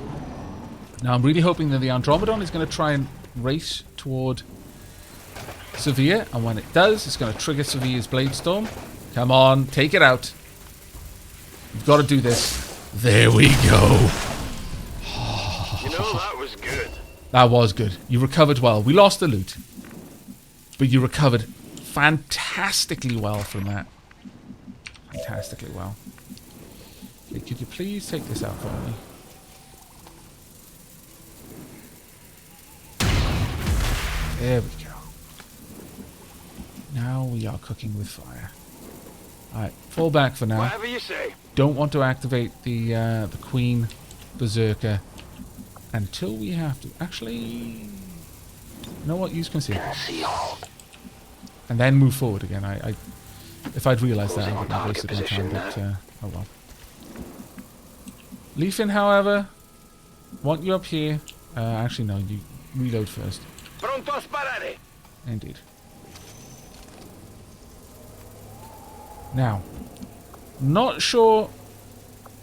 Now, I'm really hoping that the Andromedon is going to try and race toward Severe, and when it does, it's going to trigger Severe's Blade Storm. Come on, take it out. You've got to do this. There we go. You know, that was good. That was good. You recovered well. We lost the loot, but you recovered fantastically well from that. Fantastically well. Okay, could you please take this out for me? There we go. Now we are cooking with fire. Alright, fall back for now. Whatever you say. Don't want to activate the Queen Berserker until we have to. Actually, you know what? Use conceal. And then move forward again. If I'd realised that, I wouldn't have wasted my time, but oh well. Leafin, however, want you up here. Actually, no, you reload first. Pronto a sparare. Indeed. Now, not sure.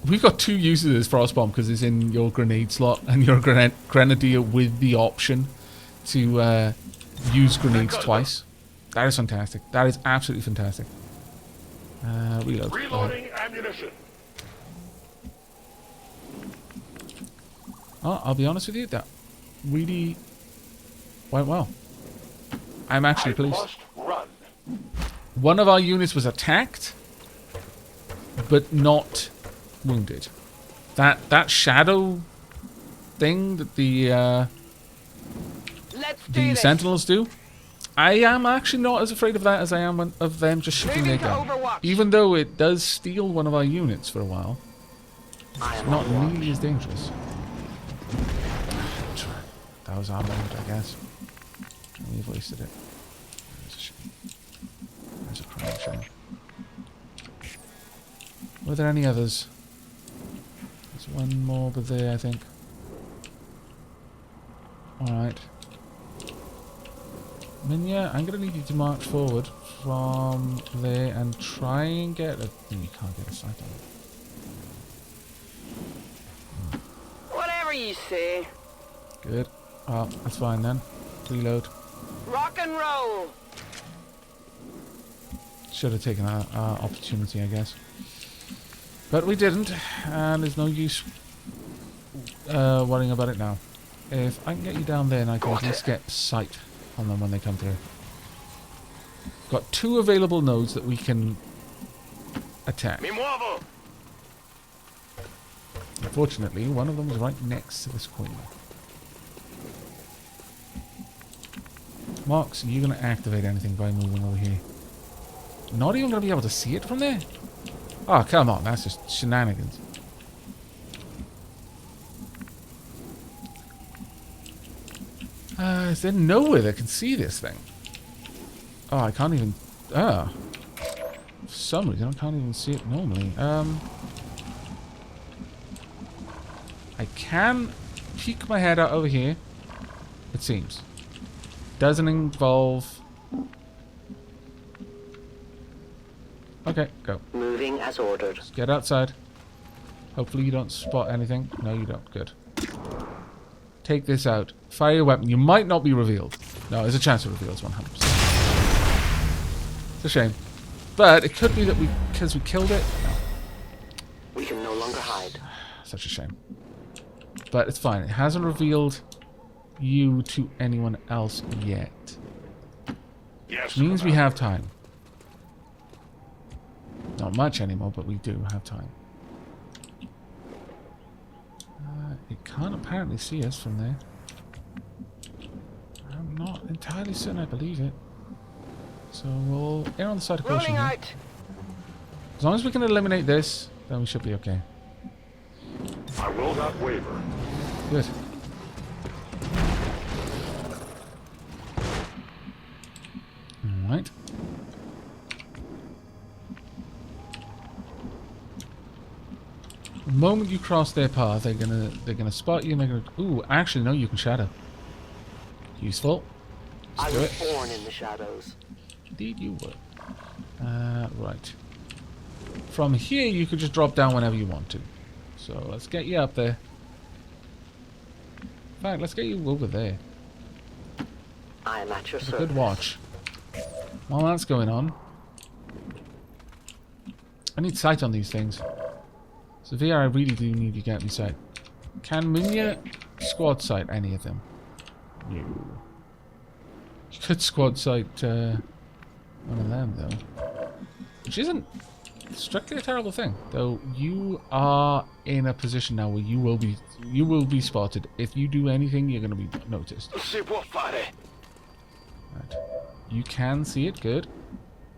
We've got two uses of this frost bomb because it's in your grenade slot and your grenadier with the option to use grenades twice. That is fantastic. That is absolutely fantastic. Reload. Reloading ammunition. Oh, I'll be honest with you, that really went well. I'm actually pleased. Must run. One of our units was attacked, but not wounded. That shadow thing that the sentinels do, I am actually not as afraid of that as I am of them just shooting their gun. Even though it does steal one of our units for a while, it's not nearly as dangerous. That was our moment, I guess. We've wasted it. That's a shame. That's a crying shame. Were there any others? There's one more over there, I think. Alright. Minya, I'm going to need you to march forward from there and try and get a... You can't get a sight on it. Whatever you say. Good. Well, that's fine then. Reload. Rock and roll. Should have taken our opportunity, I guess. But we didn't, and there's no use worrying about it now. If I can get you down there and I can at least get sight on them when they come through. Got two available nodes that we can attack. Me muevo. Unfortunately, one of them is right next to this queen. Mox, are you going to activate anything by moving over here? Not even going to be able to see it from there? Oh, come on. That's just shenanigans. Is there nowhere that can see this thing? Oh, I can't even... For some reason, I can't even see it normally. I can peek my head out over here. It seems. Doesn't involve... Okay, go. Moving as ordered. Just get outside. Hopefully you don't spot anything. No, you don't. Good. Take this out. Fire your weapon. You might not be revealed. No, there's a chance it reveals 100%. It's a shame. But it could be that because we killed it. No. We can no longer hide. Such a shame. But it's fine. It hasn't revealed you to anyone else yet. Yes, Which means we Commander. have time. Not much anymore, but we do have time. It can't apparently see us from there. I'm not entirely certain I believe it. So we'll err on the side of caution Rolling here. out. As long as we can eliminate this, then we should be okay. I will not waver. Good. Alright. The moment you cross their path, they're gonna spot you and they're gonna... Ooh, actually, no, you can shadow. Useful. I Let's do was it. born in the shadows. Indeed you were. Right. From here, you could just drop down whenever you want to. So, let's get you up there. In fact, let's get you over there. I am at your It's a service. good watch. While that's going on, I need sight on these things. So VR, I really do need you to get me sight. Can Minya squad sight any of them? No. You could squad sight one of them though, which isn't strictly a terrible thing. Though you are in a position now where you will be spotted. If you do anything, you're going to be noticed. Right. You can see it. Good.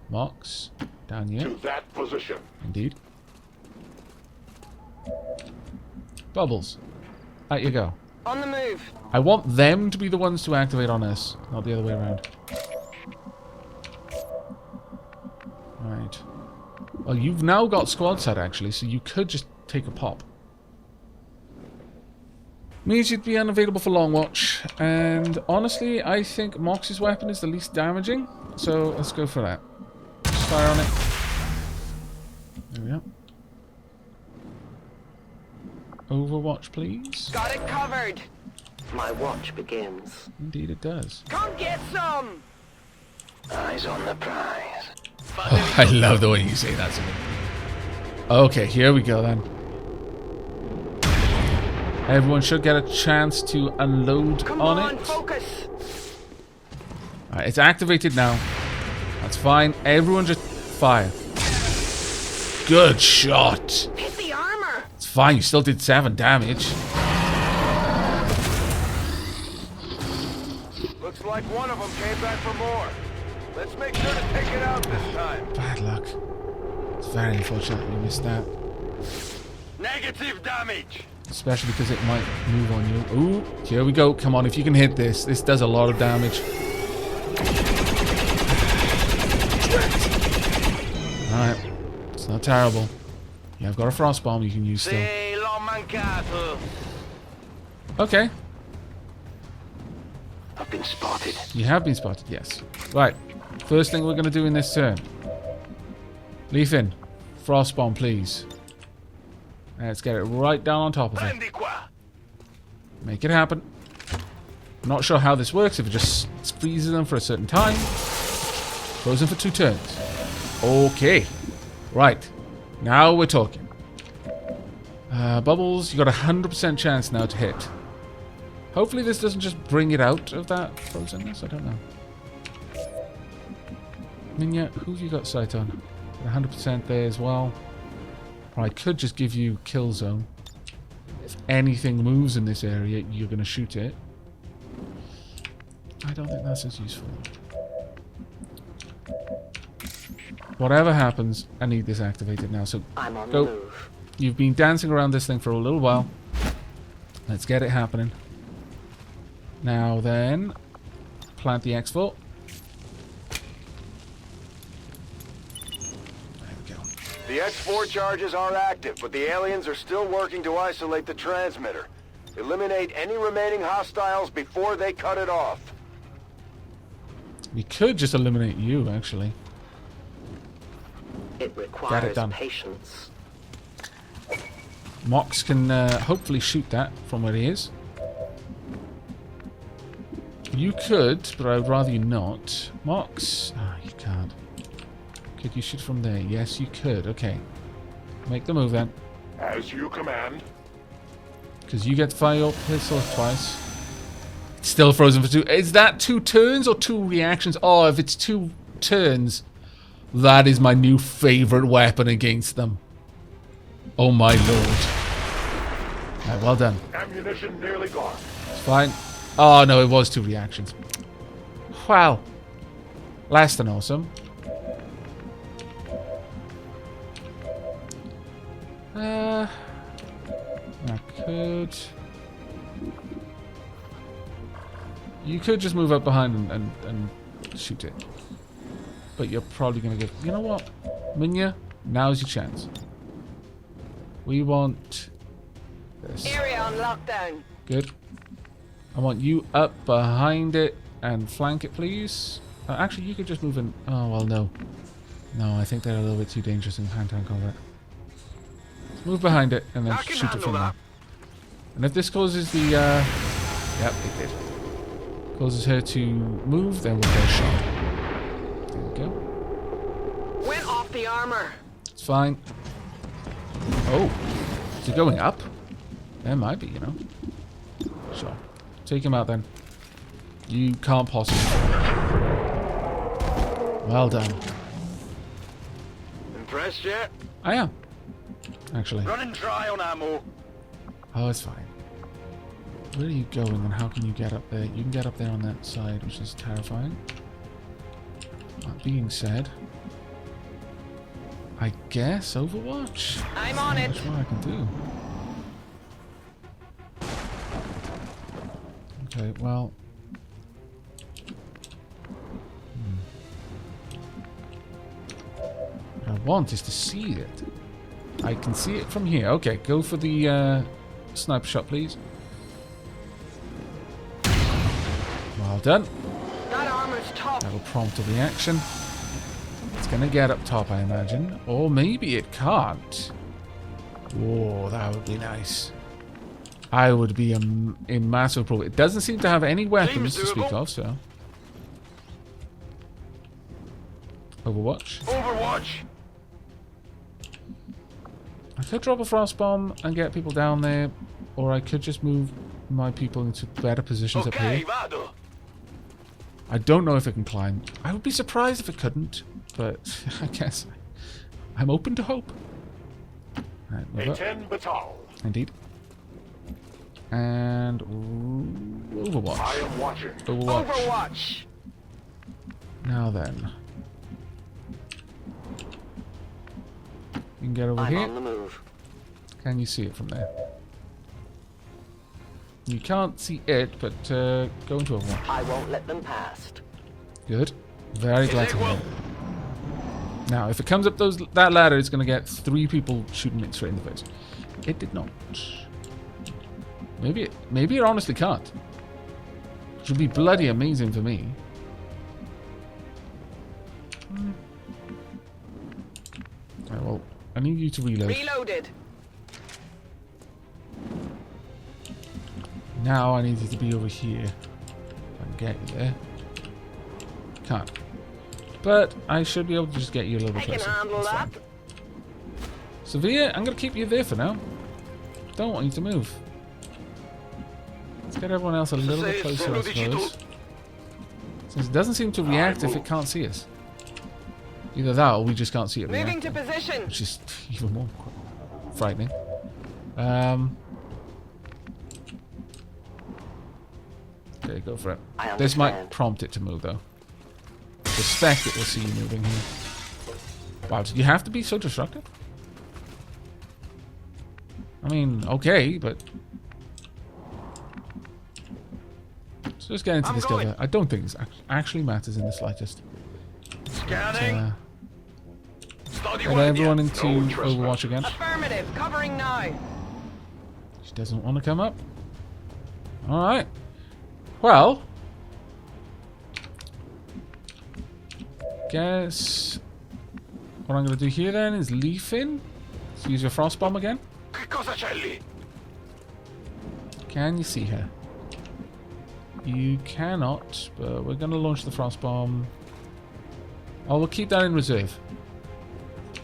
Mox down here. To that position. Indeed. Bubbles. Out you go. On the move. I want them to be the ones to activate on us, not the other way around. Right. Well, you've now got squad sight actually, so you could just take a pop. Means you'd be unavailable for long watch, and honestly, I think Mox's weapon is the least damaging, so let's go for that. Just fire on it. There we go. Overwatch, please. Got it covered. My watch begins. Indeed it does. Come get some. Eyes on the prize. Oh, I love the way you say that. Okay, here we go then. Everyone should get a chance to unload Come on it. focus. Alright, it's activated now. That's fine. Everyone just fire. Good shot. Hit the armor. It's fine. You still did 7 damage. Looks like one of them came back for more. Let's make sure to take it out this time. Bad luck. It's very unfortunate we missed that. Negative damage. Especially because it might move on you. Ooh, here we go. Come on, if you can hit this. This does a lot of damage. Alright. It's not terrible. Yeah, I've got a frost bomb you can use still. Okay. I've been spotted. You have been spotted, yes. Right. First thing we're going to do in this turn. Leafin, frost bomb, please. Let's get it right down on top of it. Make it happen. I'm not sure how this works, if it just freezes them for a certain time. Frozen for 2 turns. Okay. Right. Now we're talking. Bubbles, you got a 100% chance now to hit. Hopefully this doesn't just bring it out of that frozenness. I don't know. Minya, who have you got sight on? 100% there as well. Or I could just give you kill zone. If anything moves in this area, you're going to shoot it. I don't think that's as useful. Whatever happens, I need this activated now. So I'm on go. the move. You've been dancing around this thing for a little while. Let's get it happening. Now then, plant the X4. There we go. The X4 charges are active, but the aliens are still working to isolate the transmitter. Eliminate any remaining hostiles before they cut it off. We could just eliminate you, actually. It requires done. patience. Mox can hopefully shoot that from where he is. You could, but I would rather you not. Mox. Ah, you can't. Could you shoot from there? Yes, you could. Okay. Make the move then. As you command. Because you get to fire your pistol twice. It's still frozen for 2. Is that 2 turns or 2 reactions? Oh, if it's 2 turns, that is my new favorite weapon against them. Oh my lord. Right, well done. Ammunition nearly gone. It's fine. Oh no, it was 2 reactions. Wow. Less than awesome. I could... You could just move up behind and shoot it. But you're probably going to get... You know what? Minya, now's your chance. We want this. Area on lockdown. Good. I want you up behind it and flank it, please. Actually, you could just move in. Oh, well, no. No, I think they're a little bit too dangerous in hand-to-hand combat. Let's move behind it and then shoot it from there. And if this causes the... Yep, it did. Causes her to move, then we'll get a shot. There we go. Went off the armor. It's fine. Oh. Is it going up? There might be, you know. Sure. Take him out then. You can't possibly. Well done. Impressed yet? I am. Actually. Running dry on ammo. Oh, it's fine. Where are you going and how can you get up there? You can get up there on that side, which is terrifying. That being said, I guess Overwatch? I'm on it. That's what I can do. Okay, well... What I want is to see it. I can see it from here. Okay, go for the sniper shot, please. Well done. That armor's tough. That'll prompt a reaction. It's gonna get up top, I imagine. Or maybe it can't. Whoa, that would be nice. I would be in massive trouble. It doesn't seem to have any weapons to speak of, so... Overwatch. Overwatch. I could drop a frost bomb and get people down there, or I could just move my people into better positions up here. Vado. I don't know if it can climb. I would be surprised if it couldn't, but I guess I'm open to hope. Right, move up. 10 batal. Indeed. And Overwatch. I am watching. Overwatch. Overwatch. Now then. You can get over I'm here. on the move. Can you see it from there? You can't see it, but go into Overwatch. I won't let them past. Good. Very glad to hear. Now, if it comes up that ladder, it's going to get 3 people shooting it straight in the face. It did not. Maybe it honestly can't. Which would be bloody amazing for me. Right, well, I need you to reload. Reloaded. Now I need you to be over here. If I can get you there. Can't. But I should be able to just get you a little bit I can closer. handle That's that. fine. Sevilla, I'm going to keep you there for now. Don't want you to move. Let's get everyone else a little bit closer, I suppose. Since it doesn't seem to react if it can't see us. Either that or we just can't see it Moving react. to position. Which is even more frightening. Okay, go for it. This might prompt it to move, though. Suspect it will see you moving here. Wow, did you have to be so destructive? I mean, okay, but... Let's just get into this together. I don't think it actually matters in the slightest. Scanning. Get everyone into Overwatch again. Affirmative. Covering now. She doesn't want to come up. Alright. Well... Guess... What I'm going to do here then is leaf in. Let's use your frost bomb again. Che cosa c'è lì? Can you see her? You cannot, but we're going to launch the frost bomb. Oh, we'll keep that in reserve.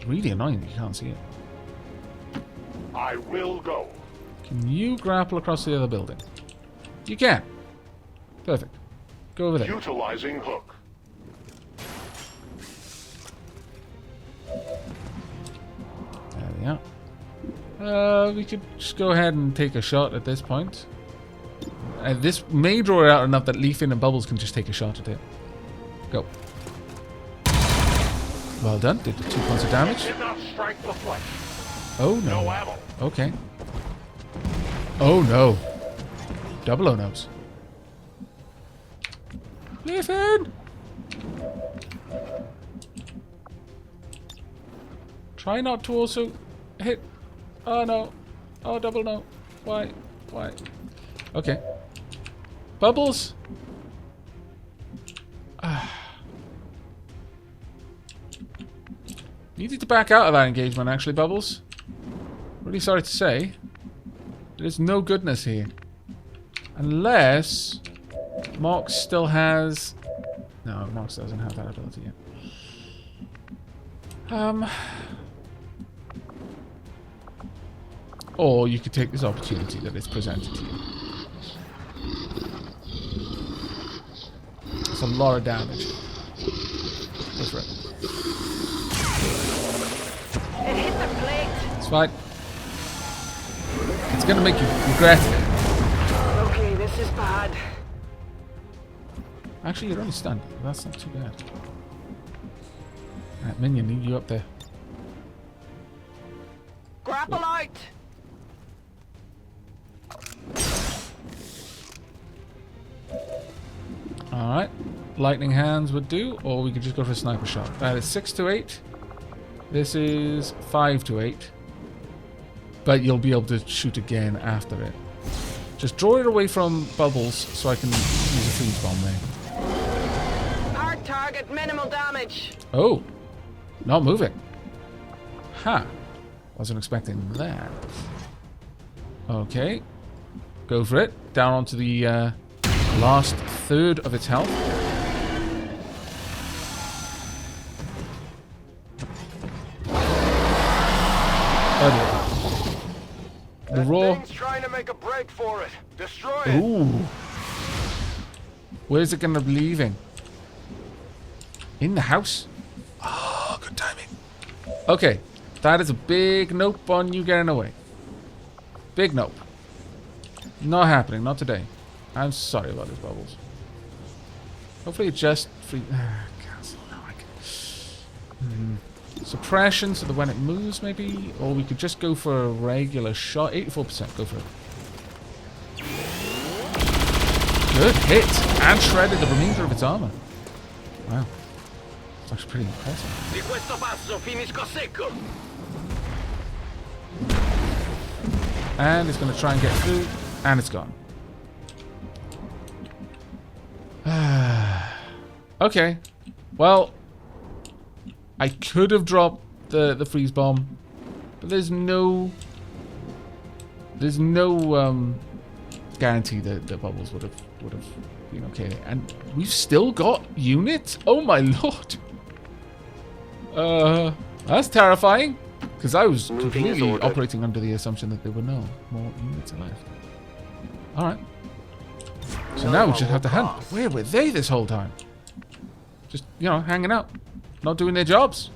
Really annoying that you can't see it. I will go. Can you grapple across the other building? You can. Perfect. Go over there. Utilizing hook. There we are. We could just go ahead and take a shot at this point. This may draw it out enough that Leafin and Bubbles can just take a shot at it. Go. Well done. Did 2 points of damage. Did not strike the flesh. Oh no. No ammo. Okay. Oh no. Double O no's. Leafin! Try not to also hit Oh no. Oh, double no. Why? Why? Okay. Bubbles? Needed to back out of that engagement, actually, Bubbles. Really sorry to say. There's no goodness here. Unless Mox still has... No, Mox doesn't have that ability yet. Or you could take this opportunity that is presented to you. It's a lot of damage. Go for it. It hit the plate. It's fine. It's gonna make you regret it. Okay, this is bad. Actually, you're only stunned. That's not too bad. Alright, Minion, need you up there. Grapple out. Alright. Lightning hands would do, or we could just go for a sniper shot. That is 6 to 8. This is 5 to 8. But you'll be able to shoot again after it. Just draw it away from Bubbles so I can use a freeze bomb there. Hard target, minimal damage. Oh. Not moving. Huh. Wasn't expecting that. Okay. Go for it. Down onto the last third of its health. The raw. Thing's trying to make a break for it. Destroy it. Ooh. Where's it gonna be leaving? In the house? Oh, good timing. Okay. That is a big nope on you getting away. Big nope. Not happening. Not today. I'm sorry about this, Bubbles. Hopefully it just free... cancel. No, I can... Suppression so that when it moves, maybe? Or we could just go for a regular shot. 84%. Go for it. Good hit. And shredded the remainder of its armor. Wow. It's actually pretty impressive. Di questo passo finisco secco. And it's going to try and get through. And it's gone. Okay. Well, I could have dropped the freeze bomb, but there's no guarantee that the Bubbles would have been okay. And we've still got units. Oh my lord. That's terrifying. Because I was completely operating under the assumption that there were no more units left. Alright. So now we just have to hunt. Where were they this whole time? Just, you know, hanging out. Not doing their jobs.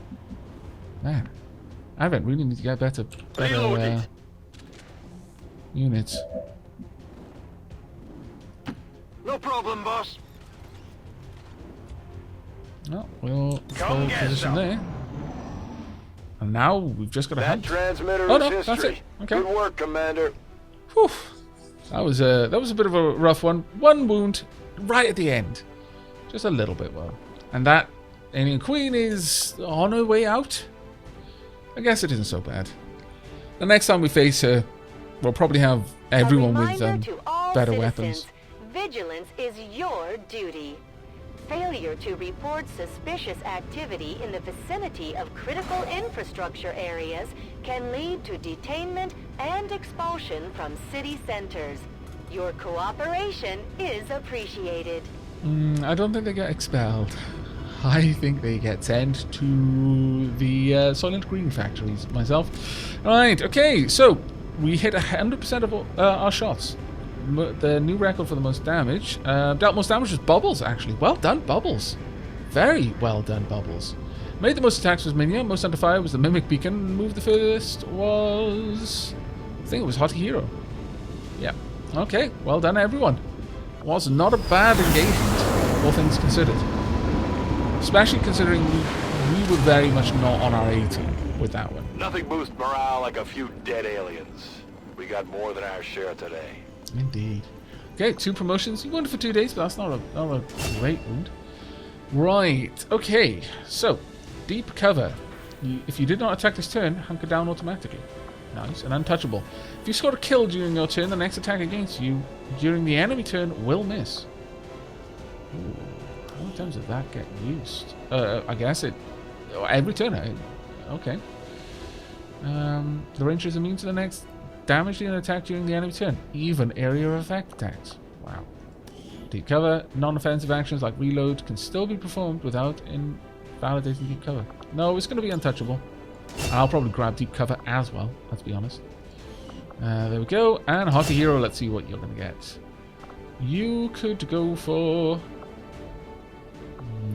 Man. Aavak really need to get better units. No problem, boss. No, we'll hold position there. And now we've just got to hunt. That transmitter Oh is no, history. that's it. Okay. Good work, Commander. Whew. That was a bit of a rough one. One wound right at the end. Just a little bit, well. And that Alien Queen is on her way out. I guess it isn't so bad. The next time we face her, we'll probably have everyone with better weapons. Vigilance is your duty. Failure to report suspicious activity in the vicinity of critical infrastructure areas can lead to detainment and expulsion from city centers. Your cooperation is appreciated. I don't think they get expelled. I think they get sent to the Silent Green factories myself. Alright, okay, so we hit 100% of our shots. The new record for the most damage. Dealt most damage was Bubbles, actually. Well done, Bubbles. Very well done, Bubbles. Made the most attacks was Minya. Most under fire was the Mimic Beacon. Moved the furthest was... I think it was Hot Hero. Yeah. Okay, well done, everyone. Was not a bad engagement, all things considered. Especially considering we were very much not on our A team with that one. Nothing boosts morale like a few dead aliens. We got more than our share today. Indeed. Okay, 2 promotions. You won for 2 days, but that's not a great wound. Right. Okay. So, deep cover. If you did not attack this turn, hunker down automatically. Nice. And untouchable. If you score a kill during your turn, the next attack against you during the enemy turn will miss. Ooh. How many times does that get used? I guess it... every turn. Okay. The ranger is immune to the next damage dealing attack during the enemy turn. Even area of effect attacks. Wow. Deep cover. Non-offensive actions like reload can still be performed without invalidating deep cover. No, it's going to be untouchable. I'll probably grab deep cover as well, let's be honest. There we go. And Hockey Hero, let's see what you're going to get. You could go for...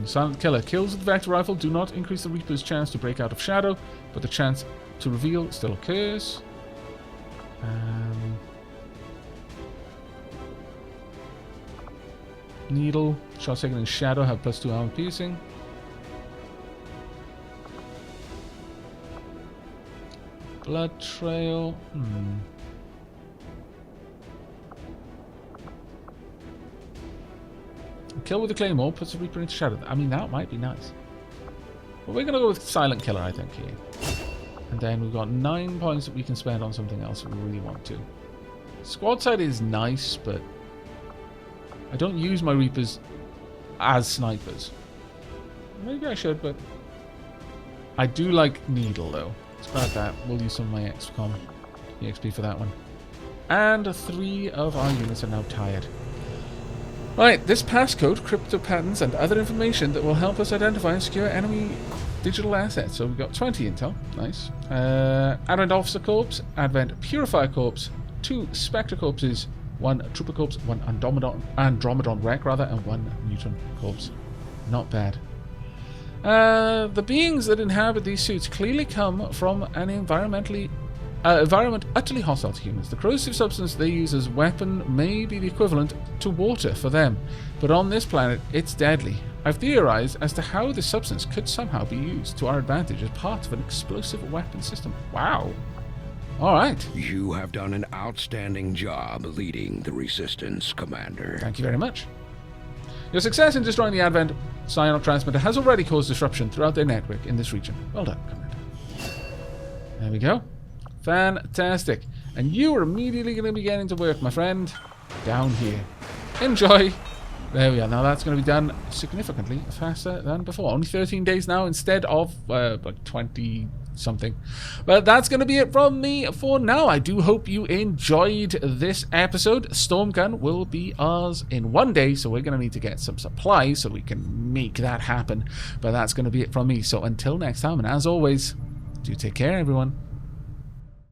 Silent Killer. Kills with the Vector Rifle do not increase the Reaper's chance to break out of shadow, but the chance to reveal still occurs. Needle. Shots taken in shadow have +2 armor piercing. Blood Trail. Kill with the Claymore puts the Reaper into shadow. I mean, that might be nice. But we're going to go with Silent Killer, I think, here. And then we've got 9 points that we can spend on something else if we really want to. Squad side is nice, but I don't use my Reapers as snipers. Maybe I should, but I do like Needle, though. Let's grab that. We'll use some of my XCOM EXP for that one. And 3 of our units are now tired. Right, this passcode, crypto patterns, and other information that will help us identify and secure enemy digital assets. So we've got 20 intel, nice. Advent Officer Corps, Advent Purifier Corps, 2 Spectre Corpses, 1 Trooper Corps, 1 Andromedon Wreck, and 1 Neutron Corps. Not bad. The beings that inhabit these suits clearly come from an environment utterly hostile to humans. The corrosive substance they use as weapon may be the equivalent to water for them, but on this planet it's deadly. I've theorized as to how this substance could somehow be used to our advantage as part of an explosive weapon system. Wow. Alright. You have done an outstanding job leading the Resistance, Commander. Thank you very much. Your success in destroying the Advent Psionic Transmitter has already caused disruption throughout their network in this region. Well done, Commander. There we go. Fantastic. And you are immediately going to be getting to work, my friend. Down here. Enjoy. There we are. Now that's going to be done significantly faster than before. Only 13 days now instead of like 20 something. But that's going to be it from me for now. I do hope you enjoyed this episode. Storm Gun will be ours in 1 day, so we're going to need to get some supplies so we can make that happen. But that's going to be it from me. So until next time, and as always, do take care, everyone.